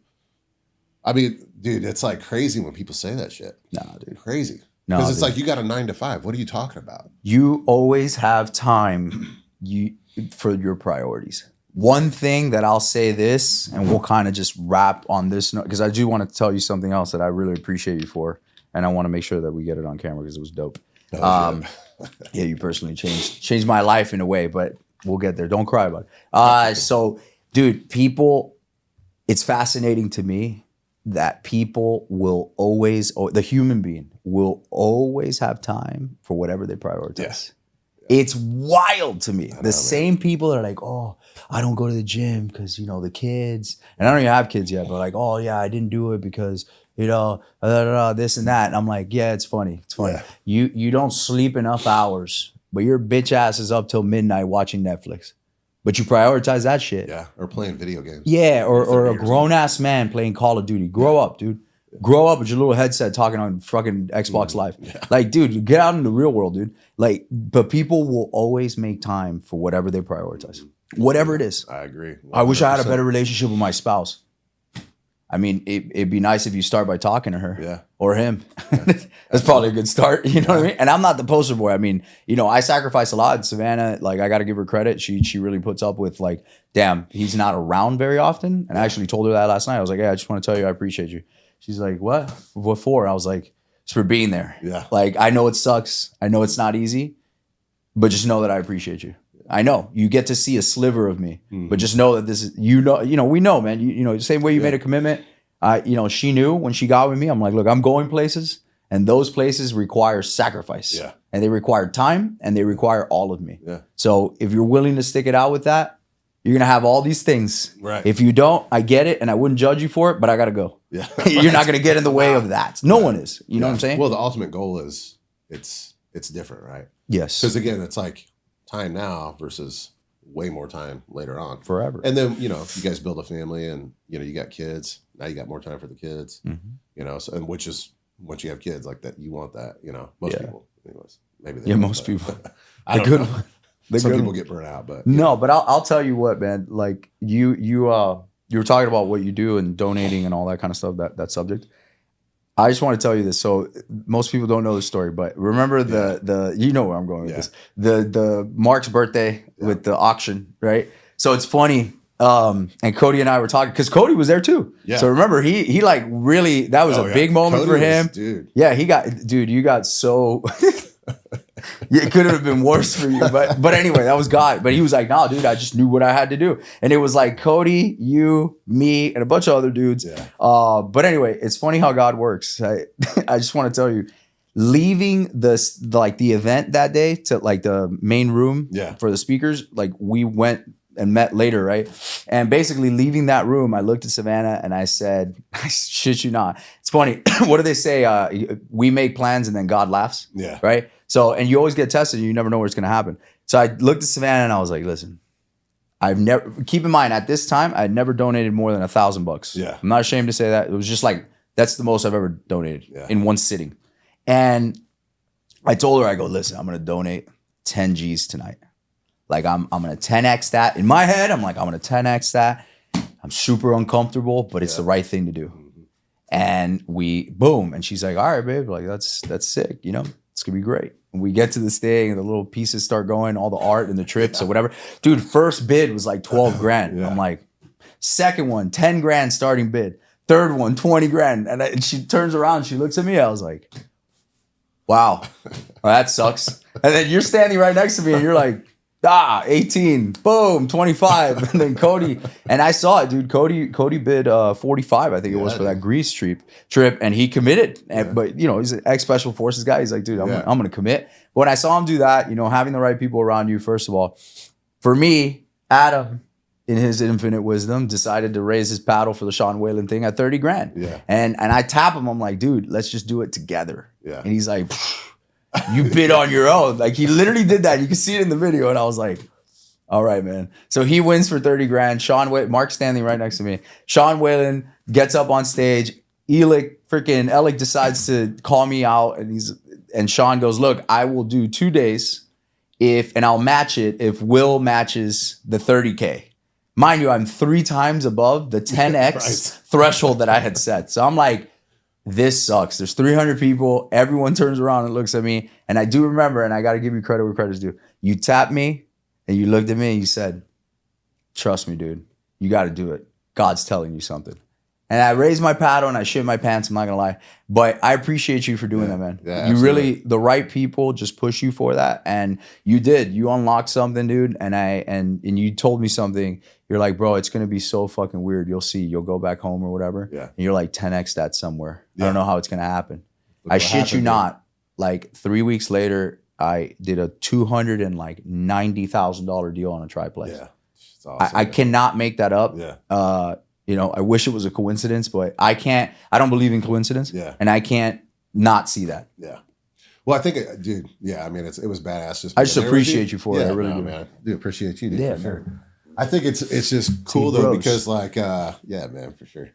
I mean, dude, it's like crazy when people say that shit. Nah, dude, crazy. No, because it's like you got a 9 to 5. What are you talking about? You always have time. For your priorities. One thing that I'll say this, and we'll kind of just wrap on this note, because I do want to tell you something else that I really appreciate you for, and I want to make sure that we get it on camera because it was dope. Yeah, you personally changed my life in a way, but we'll get there. Don't cry about it. So, dude, people, it's fascinating to me that people will always, the human being will always have time for whatever they prioritize. Yes. It's wild to me. The same people that are like, oh, I don't go to the gym because, you know, the kids. And I don't even have kids yet, but like, oh, yeah, I didn't do it because, you know, this and that. And I'm like, yeah, it's funny. It's funny. Yeah. You don't sleep enough hours, but your bitch ass is up till midnight watching Netflix. But you prioritize that shit. Yeah, or playing video games. Yeah, or a grown-ass man playing Call of Duty. Grow up, dude. Grow up with your little headset talking on fucking Xbox Live. Yeah. Like, dude, get out in the real world, dude. Like, but people will always make time for whatever they prioritize. Whatever it is. I agree. 100%. I wish I had a better relationship with my spouse. I mean, it'd be nice if you start by talking to her or him. Yeah. That's probably a good start. You know what I mean? And I'm not the poster boy. I mean, you know, I sacrifice a lot. Savannah, like, I got to give her credit. She really puts up with, like, damn, he's not around very often. And I actually told her that last night. I was like, yeah, I just want to tell you I appreciate you. She's like, what? What for? I was like, it's for being there. Yeah. Like, I know it sucks. I know it's not easy, but just know that I appreciate you. I know you get to see a sliver of me, but just know that this is, you know, we know, man, you know, the same way you made a commitment. You know, she knew when she got with me, I'm like, look, I'm going places and those places require sacrifice. Yeah. And they require time and they require all of me. Yeah. So if you're willing to stick it out with that, you're going to have all these things. Right. If you don't, I get it. And I wouldn't judge you for it, but I got to go. Yeah. You're not going to get in the way of that. No one is. You know what I'm saying? Well, the ultimate goal is it's different, right? Yes. Because again, it's like time now versus way more time later on. Forever. And then, you know, you guys build a family and, you know, you got kids. Now you got more time for the kids, you know, so, and which is, once you have kids like that, you want that, you know, most people, anyways, maybe. Yeah, most people. I don't know. Some people get burnt out, but no, but I'll tell you what, man. Like you were talking about what you do and donating and all that kind of stuff. That subject. I just want to tell you this. So most people don't know the story, but remember the you know where I'm going with this. The Mark's birthday with the auction, right? So it's funny. And Cody and I were talking because Cody was there too. Yeah. So remember, he like really, that was a big moment Cody for him. Dude. Yeah, you got so. It could have been worse for you, but anyway, that was God. But he was like, "No, dude, I just knew what I had to do," and it was like Cody, you, me, and a bunch of other dudes. Yeah. But anyway, it's funny how God works. I just want to tell you, leaving the event that day to like the main room for the speakers, like we went and met later, right? And basically leaving that room, I looked at Savannah and I said, I shit you not. It's funny. What do they say? We make plans and then God laughs. Yeah. Right. So, and you always get tested and you never know what's going to happen. So I looked at Savannah and I was like, listen, I've never, keep in mind at this time, I had never donated more than $1,000. Yeah. I'm not ashamed to say that. It was just like, that's the most I've ever donated in one sitting. And I told her, I go, listen, I'm going to donate 10 G's tonight. Like I'm going to 10X that. In my head, I'm like, I'm going to 10X that. I'm super uncomfortable, but it's the right thing to do. And we, boom. And she's like, all right, babe. Like, that's sick. You know, it's going to be great. And we get to this thing and the little pieces start going, all the art and the trips or whatever. Dude, first bid was like 12 grand. I'm like, second one, 10 grand starting bid. Third one, 20 grand. And she turns around, she looks at me. I was like, wow, well, that sucks. And then you're standing right next to me and you're like, 18, boom, 25. And then Cody, and I saw it, dude. Cody bid 45, I think it was, for that Greece trip, and he committed. But you know, he's an ex-special forces guy. He's like, dude, I'm gonna commit. But when I saw him do that, you know, having the right people around you, first of all, for me, Adam, in his infinite wisdom, decided to raise his paddle for the Sean Whalen thing at 30 grand. Yeah. And I tap him, I'm like, dude, let's just do it together. Yeah. And he's like, you bid on your own. Like he literally did that. You can see it in the video. And I was like, all right, man. So he wins for 30 grand. Mark standing right next to me. Sean Whalen gets up on stage. Alec decides to call me out. And Sean goes, look, I will do 2 days and I'll match it if Will matches the 30K. Mind you, I'm 3 times above the 10X threshold that I had set. So I'm like, this sucks. There's 300 people. Everyone turns around and looks at me. And I do remember, and I got to give you credit where credit's due. You tapped me and you looked at me and you said, trust me, dude, you got to do it. God's telling you something. And I raised my paddle and I shit my pants. I'm not going to lie. But I appreciate you for doing that, man. Yeah, you really, the right people just push you for that. And you did. You unlocked something, dude. And you told me something. You're like, bro, it's going to be so fucking weird. You'll see. You'll go back home or whatever. Yeah. And you're like 10X that somewhere. I don't know how it's going to happen. I shit you not. Like 3 weeks later, I did a $290,000 deal on a triplex. Yeah. Awesome, I cannot make that up. Yeah. You know, I wish it was a coincidence, but I don't believe in coincidence. Yeah. And I can't not see that. Yeah. Well, I think, dude, yeah, I mean, it was badass. I just appreciate you for it. I really do. Man. I do appreciate you, dude, for sure. I think it's just cool, though, because, like, yeah, man, for sure.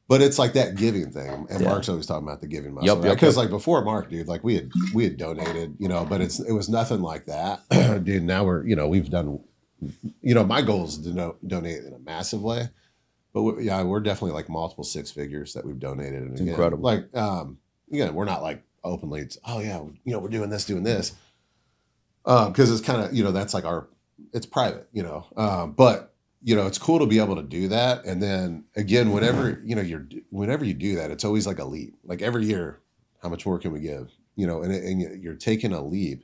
But it's like that giving thing. And Mark's always talking about the giving muscle. Because, like, before Mark, dude, like, we had donated, you know, but it was nothing like that. Dude, now we've done, you know, my goal is to donate in a massive way. But we're definitely like multiple 6 figures that we've donated. And again, incredible. Like, again, we're not like openly, we're doing this. Because it's kind of, you know, that's like it's private, you know. But, you know, it's cool to be able to do that. And then again, whenever you do that, it's always like a leap. Like every year, how much more can we give? You know, and you're taking a leap.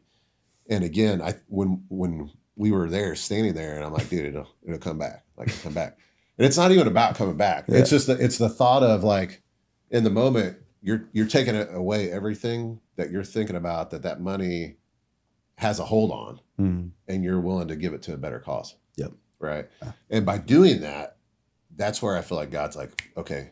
And again, when we were standing there, and I'm like, dude, it'll come back. Like, it'll come back. And it's not even about coming back. Yeah. It's just it's the thought of, like, in the moment, you're taking away everything that you're thinking about that money has a hold on, and you're willing to give it to a better cause. Yep. Right. And by doing that, that's where I feel like God's like, okay,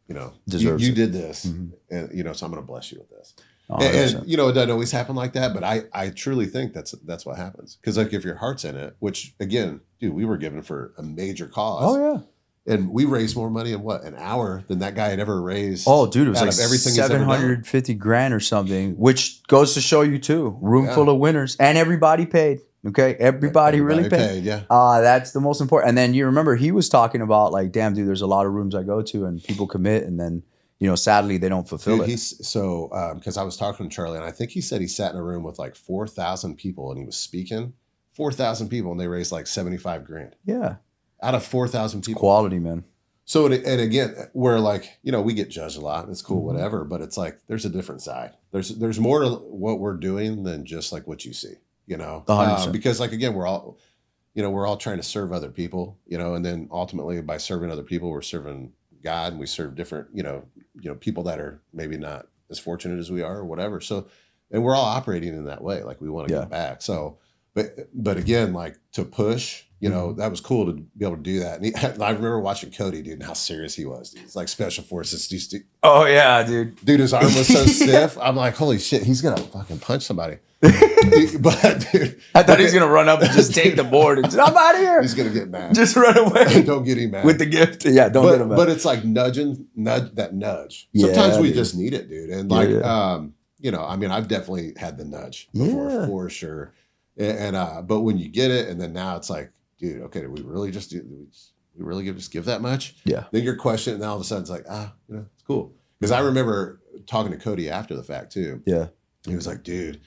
you know, you did this, and you know, so I'm going to bless you with this. And you know, it doesn't always happen like that, but I truly think that's what happens. Because, like, if your heart's in it, which again, dude, we were given for a major cause. Oh yeah. And we raised more money in an hour than that guy had ever raised. Oh, dude, it was like everything 750 grand or something, which goes to show you too. Room full of winners, and everybody paid. Okay, everybody really paid. Yeah, that's the most important. And then you remember he was talking about, like, damn, dude, there's a lot of rooms I go to, and people commit, and then, you know, sadly they don't fulfill it. Because I was talking to Charlie, and I think he said he sat in a room with like 4,000 people, and he was speaking 4,000 people, and they raised like 75 grand. Yeah. Out of 4,000 people. Quality, man. So, and again, we're like, you know, we get judged a lot. And it's cool, whatever. But it's like, there's a different side. There's more to what we're doing than just like what you see, you know. Because, like, again, we're all trying to serve other people, you know. And then ultimately, by serving other people, we're serving God, and we serve different, you know, people that are maybe not as fortunate as we are, or whatever. So, and we're all operating in that way. Like, we want to give back. So, but again, like, to push. you know, that was cool to be able to do that. And I remember watching Cody, dude, and how serious he was. Dude. He's like special forces. Oh yeah, dude. Dude, his arm was so stiff. I'm like, holy shit, he's gonna fucking punch somebody. But dude, I thought he was gonna run up and just take the board and just, I'm out of here. He's gonna get mad. Just run away. Don't get him mad with the gift. Yeah, don't get him mad. But it's like nudge. Sometimes we just need it, dude. And like, you know, I mean, I've definitely had the nudge before for sure. And but when you get it, and then now it's like, dude, okay, did we really just give that much? Yeah. Then you're questioning, and all of a sudden it's like, you know, it's cool. Because I remember talking to Cody after the fact too. Yeah. He was like, dude,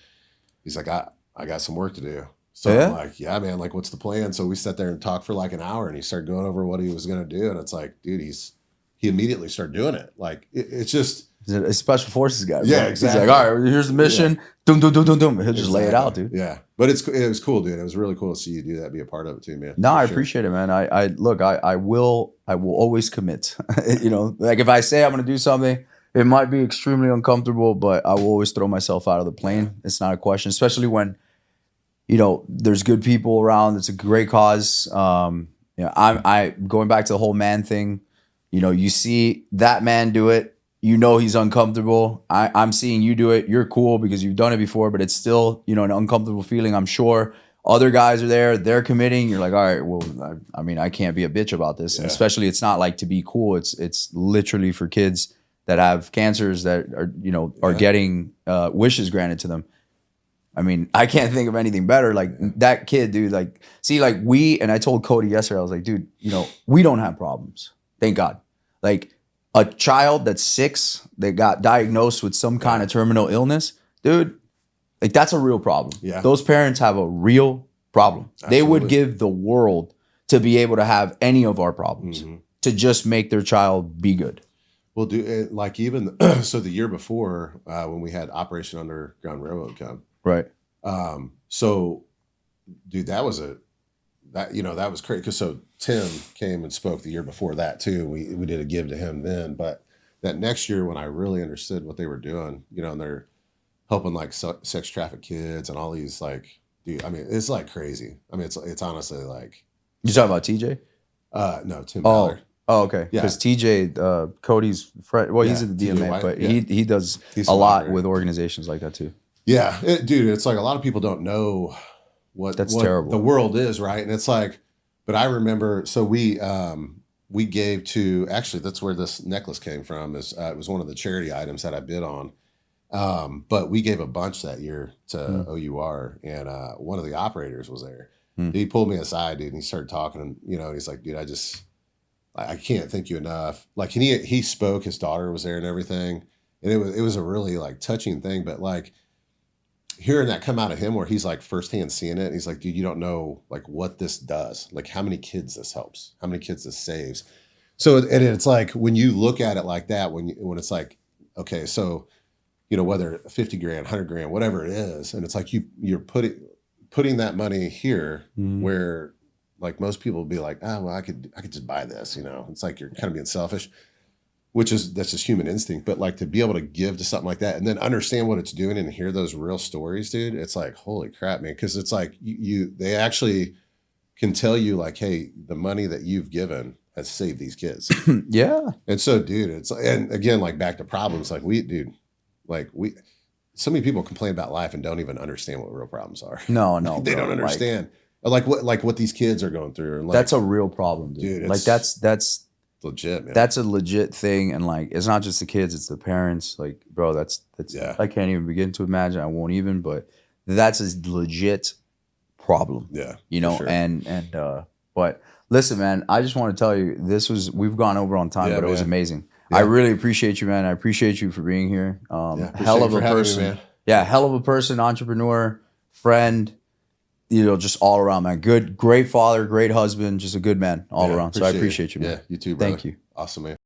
he's like, I got some work to do. So I'm like, yeah, man, like, what's the plan? So we sat there and talked for like an hour, and he started going over what he was going to do. And it's like, dude, he immediately started doing it. Like, it's just. He's a special forces guy. Yeah, bro. exactly. He's like, all right, here's the mission. Yeah. Doom, doom, doom, doom, doom. He'll just lay it out, dude. Yeah. But it was cool, dude. It was really cool to see you do that, be a part of it too, man. No, I appreciate it, man. I will always commit. You know, like if I say I'm going to do something, it might be extremely uncomfortable, but I will always throw myself out of the plane. It's not a question, especially when, you know, there's good people around. It's a great cause. You know, I going back to the whole man thing. You know, you see that man do it. You know he's uncomfortable. I'm seeing you do it. You're cool because you've done it before, but it's still, you know, an uncomfortable feeling. I'm sure other guys are there. They're committing. You're like, all right, well, I mean, I can't be a bitch about this. And especially, it's not like to be cool. It's literally for kids that have cancers that are, you know, are getting wishes granted to them. I mean, I can't think of anything better. Like that kid, dude, like, see, like and I told Cody yesterday, I was like, dude, you know, we don't have problems. Thank God. Like a child that's 6 that got diagnosed with some kind of terminal illness, dude, like that's a real problem. Yeah. Those parents have a real problem. Absolutely. They would give the world to be able to have any of our problems, to just make their child be good. Well, dude, like even, so the year before when we had Operation Underground Railroad come. Right. So, dude, that was crazy. Because so Tim came and spoke the year before that too. We did a give to him then, but that next year when I really understood what they were doing, you know, and they're helping like sex trafficked kids and all these like, dude, I mean, it's like crazy. I mean, it's honestly like. You talking about TJ? No, Tim Ballard. Oh, okay. Because TJ, Cody's friend, well, he's in the DMA, but he does a lot with organizations like that too. Yeah, dude, it's like a lot of people don't know what terrible. The world is, right? And it's like, but I remember, so we gave to, actually, that's where this necklace came from. It was one of the charity items that I bid on. But we gave a bunch that year to OUR, and one of the operators was there. He pulled me aside, dude, and he started talking, and you know, he's like, dude, I can't thank you enough. Like, and he spoke, his daughter was there and everything, and it was a really like touching thing, but like, hearing that come out of him where he's like firsthand seeing it. And he's like, dude, you don't know like what this does, like how many kids this helps, how many kids this saves. So, and it's like, when you look at it like that, when it's like, okay, so, you know, whether 50 grand, 100 grand, whatever it is. And it's like, you're putting that money here where like most people would be like, oh, well, I could just buy this, you know, it's like, you're kind of being selfish. That's just human instinct. But like to be able to give to something like that and then understand what it's doing and hear those real stories, dude, it's like, holy crap, man. Cause it's like they actually can tell you like, hey, the money that you've given has saved these kids. Yeah. And so, dude, and again, like back to problems, like so many people complain about life and don't even understand what real problems are. No, they don't understand like what these kids are going through. And like, that's a real problem, dude. Like that's legit, man. That's a legit thing, and like it's not just the kids, it's the parents. Like, bro, that's I can't even begin to imagine. I won't even, but that's a legit problem. Yeah. You know, sure. But listen, man, I just want to tell you, we've gone over on time, but it was amazing. Yeah. I really appreciate you, man. I appreciate you for being here. Hell of a person. Me, yeah, hell of a person, entrepreneur, friend. You know, just all around, man. Great father, great husband, just a good man all around. So I appreciate you, man. Yeah, you too, brother. Thank you. Awesome, man.